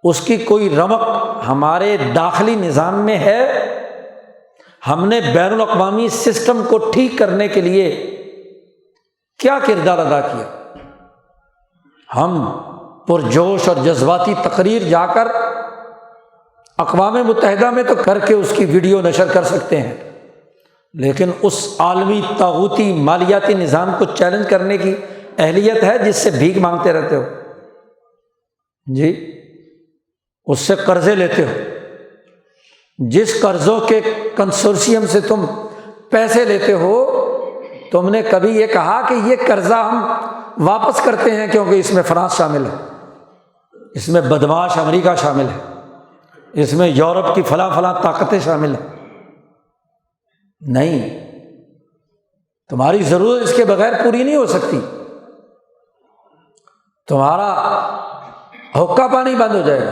اس کی کوئی رمق ہمارے داخلی نظام میں ہے؟ ہم نے بین الاقوامی سسٹم کو ٹھیک کرنے کے لیے کیا کردار ادا کیا؟ ہم پرجوش اور جذباتی تقریر جا کر اقوام متحدہ میں تو کر کے اس کی ویڈیو نشر کر سکتے ہیں، لیکن اس عالمی طاغوتی مالیاتی نظام کو چیلنج کرنے کی اہلیت ہے جس سے بھیک مانگتے رہتے ہو جی، اس سے قرضے لیتے ہو، جس قرضوں کے کنسورشیم سے تم پیسے لیتے ہو، تم نے کبھی یہ کہا کہ یہ قرضہ ہم واپس کرتے ہیں کیونکہ اس میں فرانس شامل ہے، اس میں بدمعاش امریکہ شامل ہے، اس میں یورپ کی فلاں فلاں طاقتیں شامل ہیں؟ نہیں، تمہاری ضرورت اس کے بغیر پوری نہیں ہو سکتی، تمہارا حقہ پانی بند ہو جائے گا۔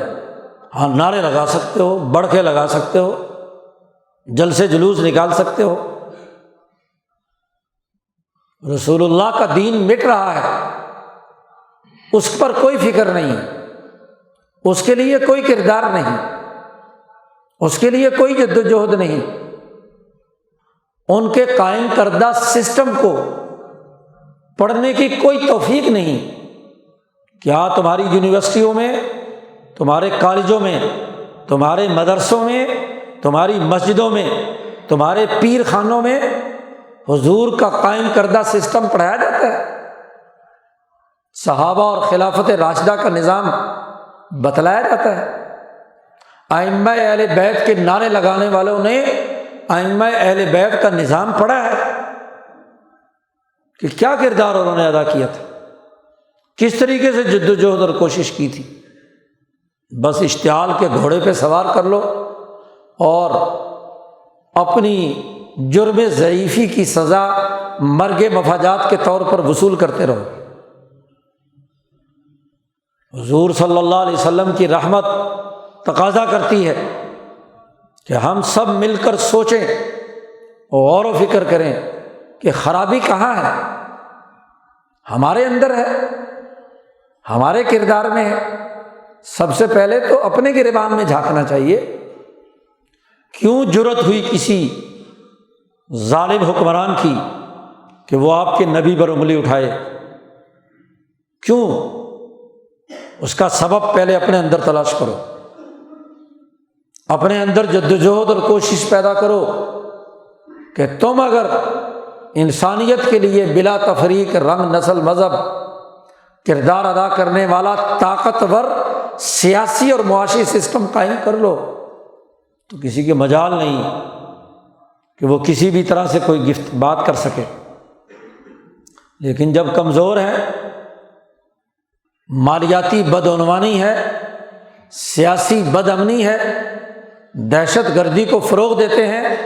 ہاں، نعرے لگا سکتے ہو، بڑھ کے لگا سکتے ہو، جلسے جلوس نکال سکتے ہو، رسول اللہ کا دین مٹ رہا ہے، اس پر کوئی فکر نہیں، اس کے لیے کوئی کردار نہیں، اس کے لیے کوئی جد و جہد نہیں، ان کے قائم کردہ سسٹم کو پڑھنے کی کوئی توفیق نہیں۔ کیا تمہاری یونیورسٹیوں میں، تمہارے کالجوں میں، تمہارے مدرسوں میں، تمہاری مسجدوں میں، تمہارے پیر خانوں میں حضور کا قائم کردہ سسٹم پڑھایا جاتا ہے؟ صحابہ اور خلافت راشدہ کا نظام بتلایا جاتا ہے؟ ائمہ اہل بیت کے نعرے لگانے والوں نے ائمہ اہل بیت کا نظام پڑھا ہے کہ کیا کردار انہوں نے ادا کیا تھا، کس طریقے سے جد و جہد اور کوشش کی تھی؟ بس اشتعال کے گھوڑے پہ سوار کر لو اور اپنی جرم ضعیفی کی سزا مرگ مفاجات کے طور پر وصول کرتے رہو۔ حضور صلی اللہ علیہ وسلم کی رحمت تقاضا کرتی ہے کہ ہم سب مل کر سوچیں، غور و فکر کریں کہ خرابی کہاں ہے، ہمارے اندر ہے، ہمارے کردار میں ہے۔ سب سے پہلے تو اپنے گریبان میں جھانکنا چاہیے، کیوں جرأت ہوئی کسی ظالم حکمران کی کہ وہ آپ کے نبی پر انگلی اٹھائے؟ کیوں؟ اس کا سبب پہلے اپنے اندر تلاش کرو، اپنے اندر جدوجہد اور کوشش پیدا کرو کہ تم اگر انسانیت کے لیے بلا تفریق رنگ نسل مذہب کردار ادا کرنے والا طاقتور سیاسی اور معاشی سسٹم قائم کر لو تو کسی کے مجال نہیں کہ وہ کسی بھی طرح سے کوئی گفت بات کر سکے۔ لیکن جب کمزور ہے، مالیاتی بدعنوانی ہے، سیاسی بد امنی ہے، دہشت گردی کو فروغ دیتے ہیں،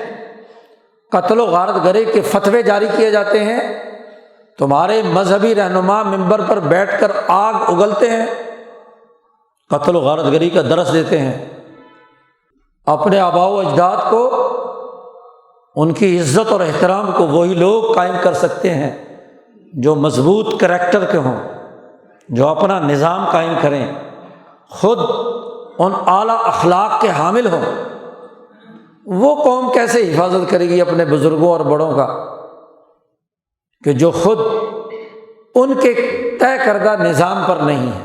قتل و غارت گری کے فتوے جاری کیے جاتے ہیں، تمہارے مذہبی رہنما منبر پر بیٹھ کر آگ اگلتے ہیں، قتل و غارت گری کا درس دیتے ہیں، اپنے آباء و اجداد کو، ان کی عزت اور احترام کو وہی لوگ قائم کر سکتے ہیں جو مضبوط کریکٹر کے ہوں، جو اپنا نظام قائم کریں، خود ان اعلیٰ اخلاق کے حامل ہوں۔ وہ قوم کیسے حفاظت کرے گی اپنے بزرگوں اور بڑوں کا کہ جو خود ان کے طے کردہ نظام پر نہیں ہے،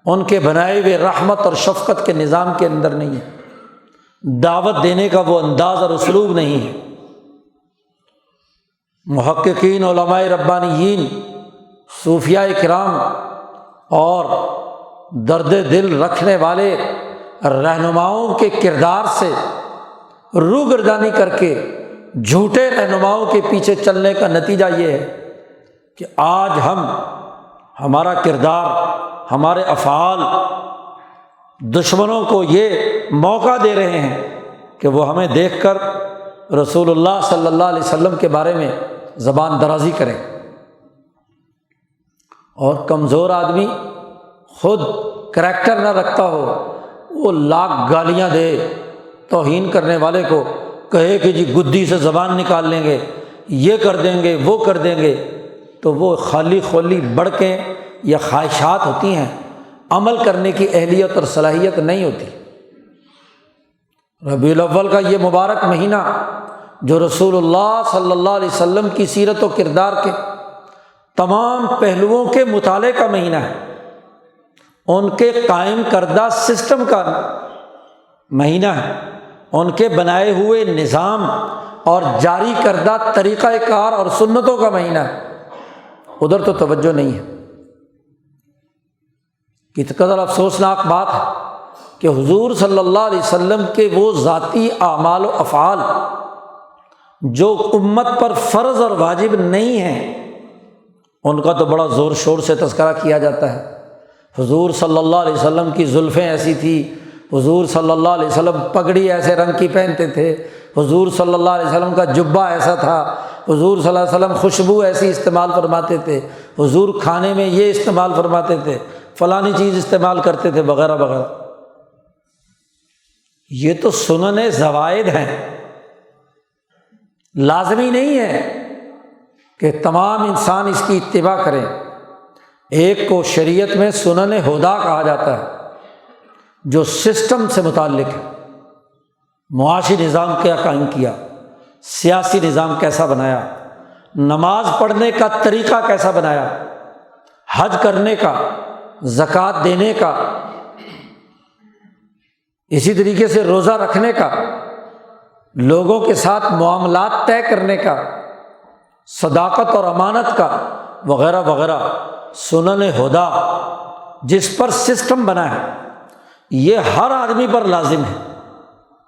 ان کے بنائے ہوئے رحمت اور شفقت کے نظام کے اندر نہیں ہے، دعوت دینے کا وہ انداز اور اسلوب نہیں ہے۔ محققین، علماء ربانیین، صوفیاء کرام اور درد دل رکھنے والے رہنماؤں کے کردار سے روگردانی کر کے جھوٹے رہنماؤں کے پیچھے چلنے کا نتیجہ یہ ہے کہ آج ہمارا کردار، ہمارے افعال دشمنوں کو یہ موقع دے رہے ہیں کہ وہ ہمیں دیکھ کر رسول اللہ صلی اللہ علیہ وسلم کے بارے میں زبان درازی کریں، اور کمزور آدمی خود کریکٹر نہ رکھتا ہو، وہ لاکھ گالیاں دے، توہین کرنے والے کو کہے کہ جی گدی سے زبان نکال لیں گے، یہ کر دیں گے، وہ کر دیں گے، تو وہ خالی خولی بڑکیں یا خواہشات ہوتی ہیں، عمل کرنے کی اہلیت اور صلاحیت نہیں ہوتی۔ ربیع الاول کا یہ مبارک مہینہ جو رسول اللہ صلی اللہ علیہ وسلم کی سیرت و کردار کے تمام پہلوؤں کے مطالعے کا مہینہ ہے، ان کے قائم کردہ سسٹم کا مہینہ ہے، ان کے بنائے ہوئے نظام اور جاری کردہ طریقہ کار اور سنتوں کا مہینہ ہے، ادھر تو توجہ نہیں ہے۔ کتنا قدر افسوسناک بات ہے کہ حضور صلی اللہ علیہ وسلم کے وہ ذاتی اعمال و افعال جو امت پر فرض اور واجب نہیں ہیں، ان کا تو بڑا زور شور سے تذکرہ کیا جاتا ہے۔ حضور صلی اللہ علیہ وسلم کی زلفیں ایسی تھی، حضور صلی اللہ علیہ وسلم پگڑی ایسے رنگ کی پہنتے تھے، حضور صلی اللہ علیہ وسلم کا جبہ ایسا تھا، حضور صلی اللہ علیہ وسلم خوشبو ایسی استعمال فرماتے تھے، حضور کھانے میں یہ استعمال فرماتے تھے، فلانی چیز استعمال کرتے تھے، وغیرہ وغیرہ۔ یہ تو سنن زوائد ہیں، لازمی نہیں ہے کہ تمام انسان اس کی اتباع کریں۔ ایک کو شریعت میں سنن ہدا کہا جاتا ہے جو سسٹم سے متعلق ہے، معاشی نظام کیا قائم کیا، سیاسی نظام کیسا بنایا، نماز پڑھنے کا طریقہ کیسا بنایا، حج کرنے کا، زکوٰۃ دینے کا، اسی طریقے سے روزہ رکھنے کا، لوگوں کے ساتھ معاملات طے کرنے کا، صداقت اور امانت کا، وغیرہ وغیرہ۔ سنن ہدا جس پر سسٹم بنا ہے، یہ ہر آدمی پر لازم ہے،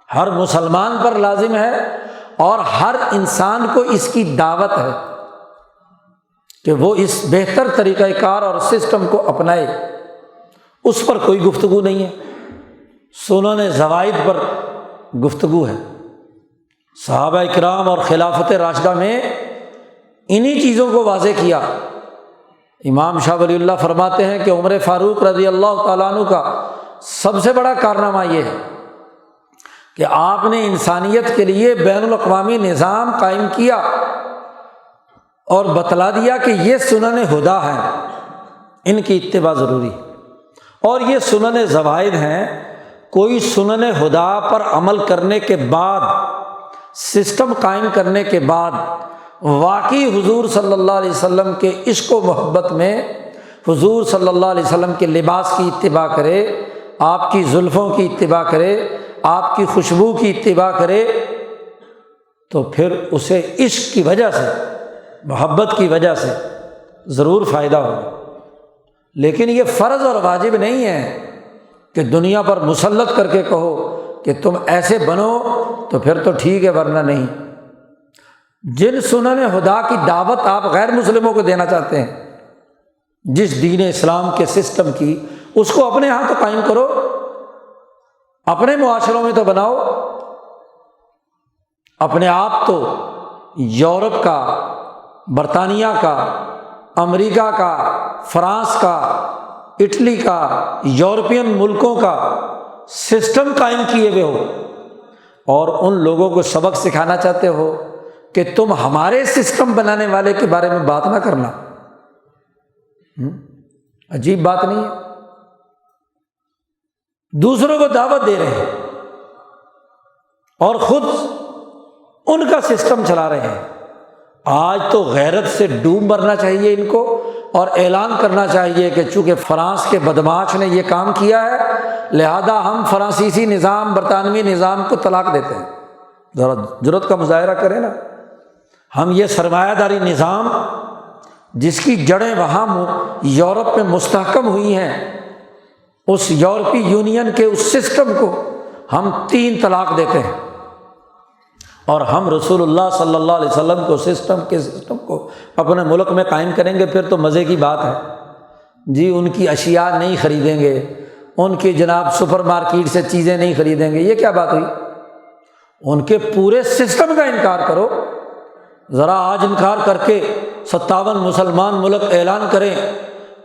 ہر مسلمان پر لازم ہے، اور ہر انسان کو اس کی دعوت ہے کہ وہ اس بہتر طریقہ کار اور سسٹم کو اپنائے۔ اس پر کوئی گفتگو نہیں ہے، سنن زوائد پر گفتگو ہے۔ صحابہ اکرام اور خلافت راشدہ میں انہی چیزوں کو واضح کیا۔ امام شاہ ولی اللہ فرماتے ہیں کہ عمر فاروق رضی اللہ تعالیٰ عنہ کا سب سے بڑا کارنامہ یہ ہے کہ آپ نے انسانیت کے لیے بین الاقوامی نظام قائم کیا اور بتلا دیا کہ یہ سنن ہدا ہیں، ان کی اتباع ضروری ہے۔ اور یہ سنن زوائد ہیں، کوئی سنن ہدا پر عمل کرنے کے بعد، سسٹم قائم کرنے کے بعد واقعی حضور صلی اللہ علیہ وسلم کے عشق و محبت میں حضور صلی اللہ علیہ وسلم کے لباس کی اتباع کرے، آپ کی زلفوں کی اتباع کرے، آپ کی خوشبو کی اتباع کرے، تو پھر اسے عشق کی وجہ سے، محبت کی وجہ سے ضرور فائدہ ہوگا۔ لیکن یہ فرض اور واجب نہیں ہے کہ دنیا پر مسلط کر کے کہو کہ تم ایسے بنو تو پھر تو ٹھیک ہے، ورنہ نہیں۔ جن سنن ہدا کی دعوت آپ غیر مسلموں کو دینا چاہتے ہیں، جس دین اسلام کے سسٹم کی، اس کو اپنے ہاں تو قائم کرو، اپنے معاشروں میں تو بناؤ۔ اپنے آپ تو یورپ کا، برطانیہ کا، امریکہ کا، فرانس کا، اٹلی کا، یورپین ملکوں کا سسٹم قائم کیے ہوئے ہو، اور ان لوگوں کو سبق سکھانا چاہتے ہو کہ تم ہمارے سسٹم بنانے والے کے بارے میں بات نہ کرنا۔ عجیب بات نہیں ہے؟ دوسروں کو دعوت دے رہے ہیں اور خود ان کا سسٹم چلا رہے ہیں۔ آج تو غیرت سے ڈوب مرنا چاہیے ان کو، اور اعلان کرنا چاہیے کہ چونکہ فرانس کے بدمعاش نے یہ کام کیا ہے، لہذا ہم فرانسیسی نظام، برطانوی نظام کو طلاق دیتے ہیں۔ ذرا جرأت کا مظاہرہ کریں نا۔ ہم یہ سرمایہ داری نظام جس کی جڑیں وہاں یورپ میں مستحکم ہوئی ہیں، اس یورپی یونین کے اس سسٹم کو ہم 3 طلاق دیتے ہیں۔ اور ہم رسول اللہ صلی اللہ علیہ وسلم کو سسٹم کو اپنے ملک میں قائم کریں گے، پھر تو مزے کی بات ہے جی۔ ان کی اشیاء نہیں خریدیں گے، ان کی جناب سپر مارکیٹ سے چیزیں نہیں خریدیں گے، یہ کیا بات ہوئی؟ ان کے پورے سسٹم کا انکار کرو۔ ذرا آج انکار کر کے 57 مسلمان ملک اعلان کریں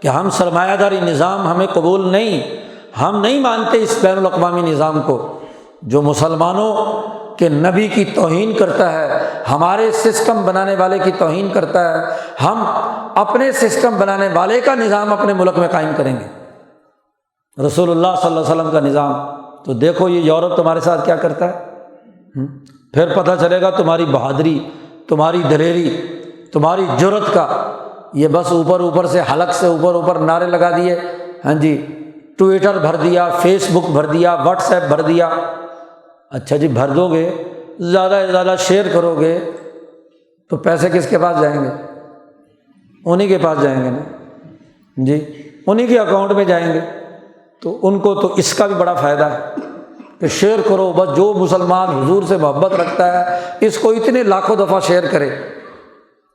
کہ ہم سرمایہ داری نظام ہمیں قبول نہیں، ہم نہیں مانتے اس بین الاقوامی نظام کو جو مسلمانوں کے نبی کی توہین کرتا ہے، ہمارے سسٹم بنانے والے کی توہین کرتا ہے، ہم اپنے سسٹم بنانے والے کا نظام اپنے ملک میں قائم کریں گے، رسول اللہ صلی اللہ علیہ وسلم کا نظام۔ تو دیکھو یہ یورپ تمہارے ساتھ کیا کرتا ہے، پھر پتہ چلے گا تمہاری بہادری، تمہاری دلیری، تمہاری جرأت کا۔ یہ بس اوپر سے حلق سے اوپر نعرے لگا دیے، ہاں جی، ٹویٹر بھر دیا، فیس بک بھر دیا، واٹس ایپ بھر دیا۔ اچھا جی، بھر دو گے، زیادہ سے زیادہ شیئر کرو گے تو پیسے کس کے پاس جائیں گے؟ انہی کے پاس جائیں گے نا جی، انہی کے اکاؤنٹ میں جائیں گے۔ تو ان کو تو اس کا بھی بڑا فائدہ ہے کہ شیئر کرو، بس جو مسلمان حضور سے محبت رکھتا ہے اس کو اتنے لاکھوں دفعہ شیئر کرے۔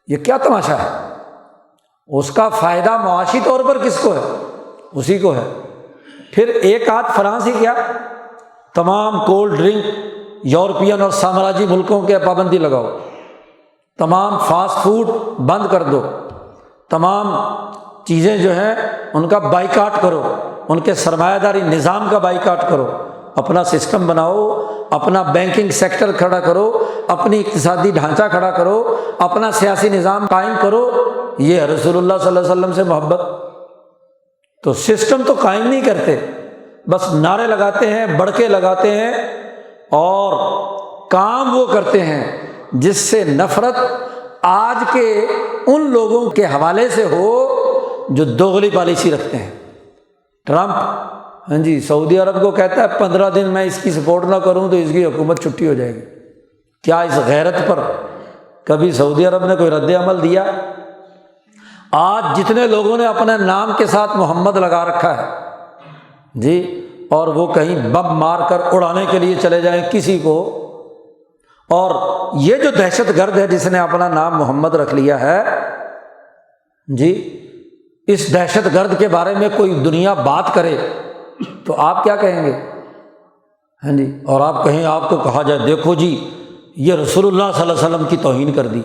یہ کیا تماشا ہے؟ اس کا فائدہ معاشی طور پر کس کو ہے؟ اسی کو ہے۔ پھر ایک آدھ فرانس ہی کیا، تمام کولڈ ڈرنک یورپین اور سامراجی ملکوں کے پابندی لگاؤ، تمام فاسٹ فوڈ بند کر دو، تمام چیزیں جو ہیں ان کا بائیکاٹ کرو، ان کے سرمایہ داری نظام کا بائیکاٹ کرو، اپنا سسٹم بناؤ، اپنا بینکنگ سیکٹر کھڑا کرو، اپنی اقتصادی ڈھانچہ کھڑا کرو، اپنا سیاسی نظام قائم کرو۔ یہ ہے رسول اللہ صلی اللہ علیہ وسلم سے محبت۔ تو سسٹم تو قائم نہیں کرتے، بس نعرے لگاتے ہیں، بڑکے لگاتے ہیں، اور کام وہ کرتے ہیں جس سے نفرت آج کے ان لوگوں کے حوالے سے ہو جو دوغلی پالیسی رکھتے ہیں۔ ٹرمپ، ہاں جی، سعودی عرب کو کہتا ہے 15 دن میں اس کی سپورٹ نہ کروں تو اس کی حکومت چھٹی ہو جائے گی۔ کیا اس غیرت پر کبھی سعودی عرب نے کوئی رد عمل دیا؟ آج جتنے لوگوں نے اپنے نام کے ساتھ محمد لگا رکھا ہے جی، اور وہ کہیں بم مار کر اڑانے کے لیے چلے جائیں کسی کو، اور یہ جو دہشت گرد ہے جس نے اپنا نام محمد رکھ لیا ہے جی، اس دہشت گرد کے بارے میں کوئی دنیا بات کرے تو آپ کیا کہیں گے؟ ہاں جی، اور آپ کہیں، آپ کو کہا جائے دیکھو جی یہ رسول اللہ صلی اللہ علیہ وسلم کی توہین کر دی۔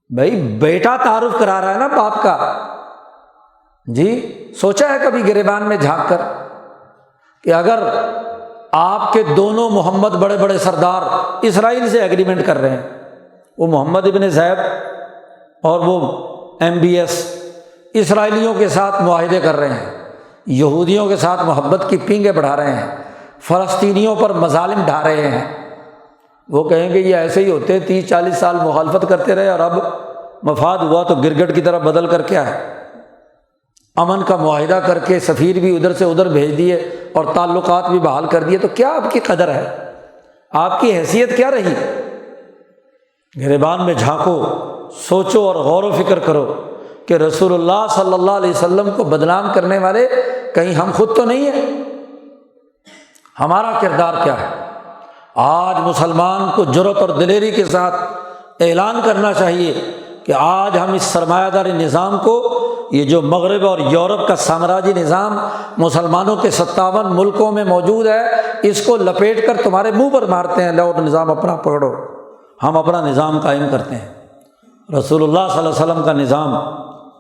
بھائی بیٹا تعارف کرا رہا ہے نا باپ کا جی، سوچا ہے کبھی گریبان میں جھانک کر کہ اگر آپ کے دونوں محمد بڑے بڑے سردار اسرائیل سے ایگریمنٹ کر رہے ہیں، وہ محمد ابن زید اور وہ MBS اسرائیلیوں کے ساتھ معاہدے کر رہے ہیں، یہودیوں کے ساتھ محبت کی پینگیں بڑھا رہے ہیں، فلسطینیوں پر مظالم ڈھا رہے ہیں، وہ کہیں گے یہ ایسے ہی ہوتے ہیں، 30-40 سال مخالفت کرتے رہے اور اب مفاد ہوا تو گرگٹ کی طرح بدل کر کیا ہے، امن کا معاہدہ کر کے سفیر بھی ادھر سے ادھر بھیج دیے اور تعلقات بھی بحال کر دیے، تو کیا آپ کی قدر ہے؟ آپ کی حیثیت کیا رہی؟ گریبان میں جھانکو، سوچو اور غور و فکر کرو کہ رسول اللہ صلی اللہ علیہ وسلم کو بدنام کرنے والے کہیں ہم خود تو نہیں ہیں؟ ہمارا کردار کیا ہے؟ آج مسلمان کو جرأت اور دلیری کے ساتھ اعلان کرنا چاہیے کہ آج ہم اس سرمایہ داری نظام کو، یہ جو مغرب اور یورپ کا سامراجی نظام مسلمانوں کے 57 ملکوں میں موجود ہے، اس کو لپیٹ کر تمہارے منہ پر مارتے ہیں، لو نظام اپنا پکڑو، ہم اپنا نظام قائم کرتے ہیں۔ رسول اللہ صلی اللہ علیہ وسلم کا نظام،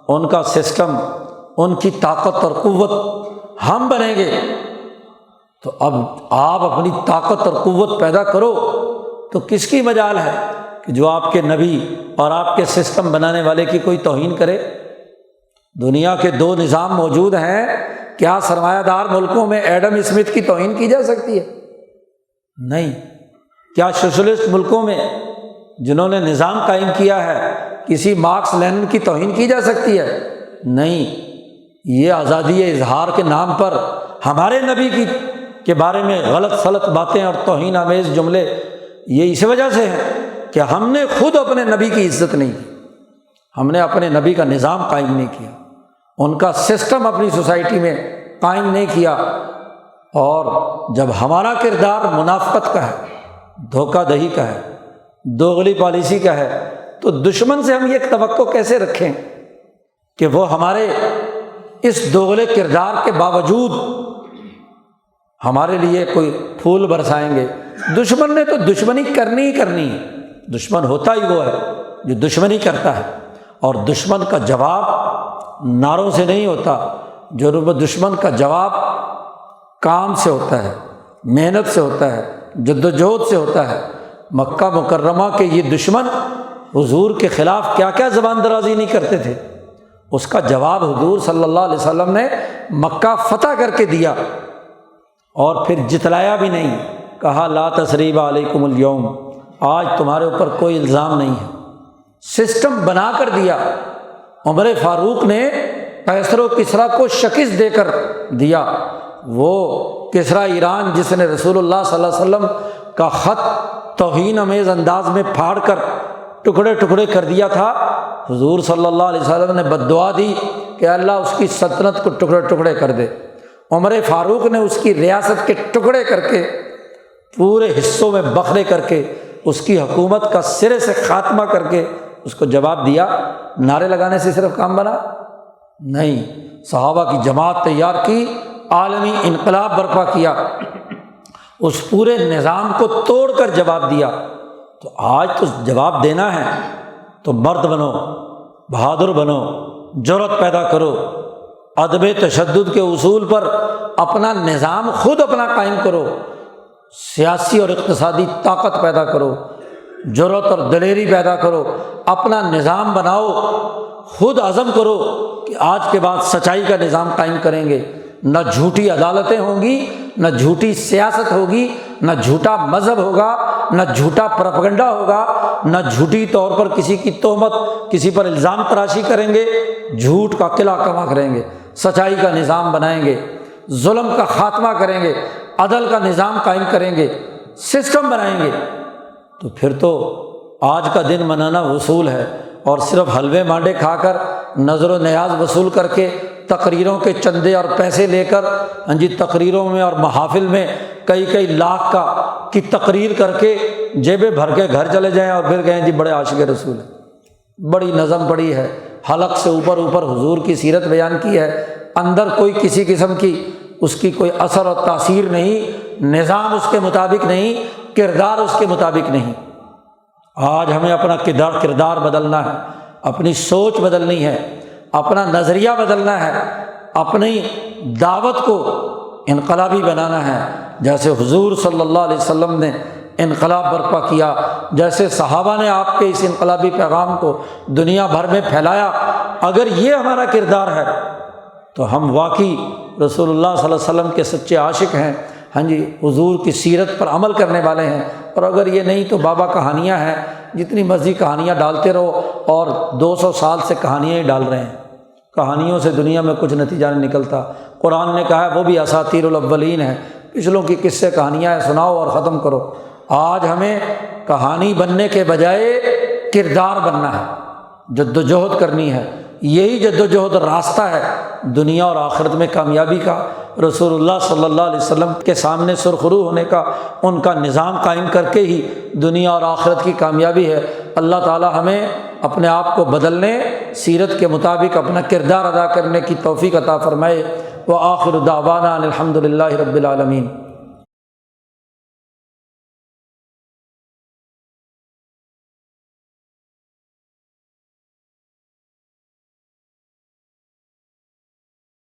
ان کا سسٹم، ان کی طاقت اور قوت ہم بنیں گے۔ تو اب آپ اپنی طاقت اور قوت پیدا کرو تو کس کی مجال ہے کہ جو آپ کے نبی اور آپ کے سسٹم بنانے والے کی کوئی توہین کرے؟ دنیا کے 2 نظام موجود ہیں، کیا سرمایہ دار ملکوں میں ایڈم اسمتھ کی توہین کی جا سکتی ہے؟ نہیں۔ کیا سوشلسٹ ملکوں میں جنہوں نے نظام قائم کیا ہے کسی مارکس لینن کی توہین کی جا سکتی ہے؟ نہیں۔ یہ آزادی اظہار کے نام پر ہمارے نبی کے بارے میں غلط سلط باتیں اور توہین آمیز جملے یہ اس وجہ سے ہیں کہ ہم نے خود اپنے نبی کی عزت نہیں کی، ہم نے اپنے نبی کا نظام قائم نہیں کیا، ان کا سسٹم اپنی سوسائٹی میں قائم نہیں کیا۔ اور جب ہمارا کردار منافقت کا ہے، دھوکہ دہی کا ہے، دوغلی پالیسی کا ہے، تو دشمن سے ہم یہ توقع کیسے رکھیں کہ وہ ہمارے اس دوغلے کردار کے باوجود ہمارے لیے کوئی پھول برسائیں گے؟ دشمن نے تو دشمنی کرنی ہی کرنی ہے، دشمن ہوتا ہی وہ ہے جو دشمنی کرتا ہے، اور دشمن کا جواب نعروں سے نہیں ہوتا، جو دشمن کا جواب کام سے ہوتا ہے، محنت سے ہوتا ہے، جدوجہد سے ہوتا ہے۔ مکہ مکرمہ کے یہ دشمن حضور کے خلاف کیا کیا زبان درازی نہیں کرتے تھے، اس کا جواب حضور صلی اللہ علیہ وسلم نے مکہ فتح کر کے دیا، اور پھر جتلایا بھی نہیں، کہا لا تثریب علیکم اليوم، آج تمہارے اوپر کوئی الزام نہیں ہے، سسٹم بنا کر دیا۔ عمر فاروق نے قیصر و کسریٰ کو شکست دے کر دیا، وہ کسریٰ ایران جس نے رسول اللہ صلی اللہ علیہ وسلم کا خط توہین امیز انداز میں پھاڑ کر ٹکڑے ٹکڑے کر دیا تھا، حضور صلی اللہ علیہ وسلم نے بد دعا دی کہ اللہ اس کی سلطنت کو ٹکڑے ٹکڑے کر دے۔ عمر فاروق نے اس کی ریاست کے ٹکڑے کر کے پورے حصوں میں بکھرے کر کے اس کی حکومت کا سرے سے خاتمہ کر کے اس کو جواب دیا۔ نعرے لگانے سے صرف کام بنا نہیں، صحابہ کی جماعت تیار کی، عالمی انقلاب برپا کیا، اس پورے نظام کو توڑ کر جواب دیا۔ تو آج تو جواب دینا ہے تو مرد بنو، بہادر بنو، جرأت پیدا کرو، عدم تشدد کے اصول پر اپنا نظام خود اپنا قائم کرو، سیاسی اور اقتصادی طاقت پیدا کرو، جرأت اور دلیری پیدا کرو، اپنا نظام بناؤ، خود عزم کرو کہ آج کے بعد سچائی کا نظام قائم کریں گے، نہ جھوٹی عدالتیں ہوں گی، نہ جھوٹی سیاست ہوگی، نہ جھوٹا مذہب ہوگا، نہ جھوٹا پروپیگنڈا ہوگا، نہ جھوٹی طور پر کسی کی تہمت، کسی پر الزام تراشی کریں گے، جھوٹ کا قلعہ کما کریں گے، سچائی کا نظام بنائیں گے، ظلم کا خاتمہ کریں گے، عدل کا نظام قائم کریں گے، سسٹم بنائیں گے۔ تو پھر تو آج کا دن منانا وصول ہے، اور صرف حلوے مانڈے کھا کر، نظر و نیاز وصول کر کے، تقریروں کے چندے اور پیسے لے کر، تقریروں میں اور محافل میں کئی لاکھ کی تقریر کر کے جیبیں بھر کے گھر چلے جائیں، اور پھر کہیں جی بڑے عاشق رسول ہیں، بڑی نظم پڑی ہے، حلق سے اوپر حضور کی سیرت بیان کی ہے، اندر کوئی کسی قسم کی اس کی کوئی اثر اور تاثیر نہیں، نظام اس کے مطابق نہیں، کردار اس کے مطابق نہیں۔ آج ہمیں اپنا کردار بدلنا ہے، اپنی سوچ بدلنی ہے، اپنا نظریہ بدلنا ہے، اپنی دعوت کو انقلابی بنانا ہے، جیسے حضور صلی اللہ علیہ وسلم نے انقلاب برپا کیا، جیسے صحابہ نے آپ کے اس انقلابی پیغام کو دنیا بھر میں پھیلایا۔ اگر یہ ہمارا کردار ہے تو ہم واقعی رسول اللہ صلی اللہ علیہ وسلم کے سچے عاشق ہیں، حضور کی سیرت پر عمل کرنے والے ہیں۔ اور اگر یہ نہیں تو بابا کہانیاں ہیں، جتنی مرضی کہانیاں ڈالتے رہو، اور 200 سال سے کہانیاں ہی ڈال رہے ہیں، کہانیوں سے دنیا میں کچھ نتیجہ نہیں نکلتا۔ قرآن نے کہا ہے وہ بھی اساطیر الاولین ہے، پچھلوں کی قصے کہانیاں ہیں، سناؤ اور ختم کرو۔ آج ہمیں کہانی بننے کے بجائے کردار بننا ہے، جدوجہد کرنی ہے، یہی جدوجہد راستہ ہے دنیا اور آخرت میں کامیابی کا۔ رسول اللہ صلی اللہ علیہ وسلم کے سامنے سرخرو ہونے کا، ان کا نظام قائم کر کے ہی دنیا اور آخرت کی کامیابی ہے۔ اللہ تعالی ہمیں اپنے آپ کو بدلنے، سیرت کے مطابق اپنا کردار ادا کرنے کی توفیق عطا فرمائے۔ وآخر دعوانا الحمد للہ رب العالمین۔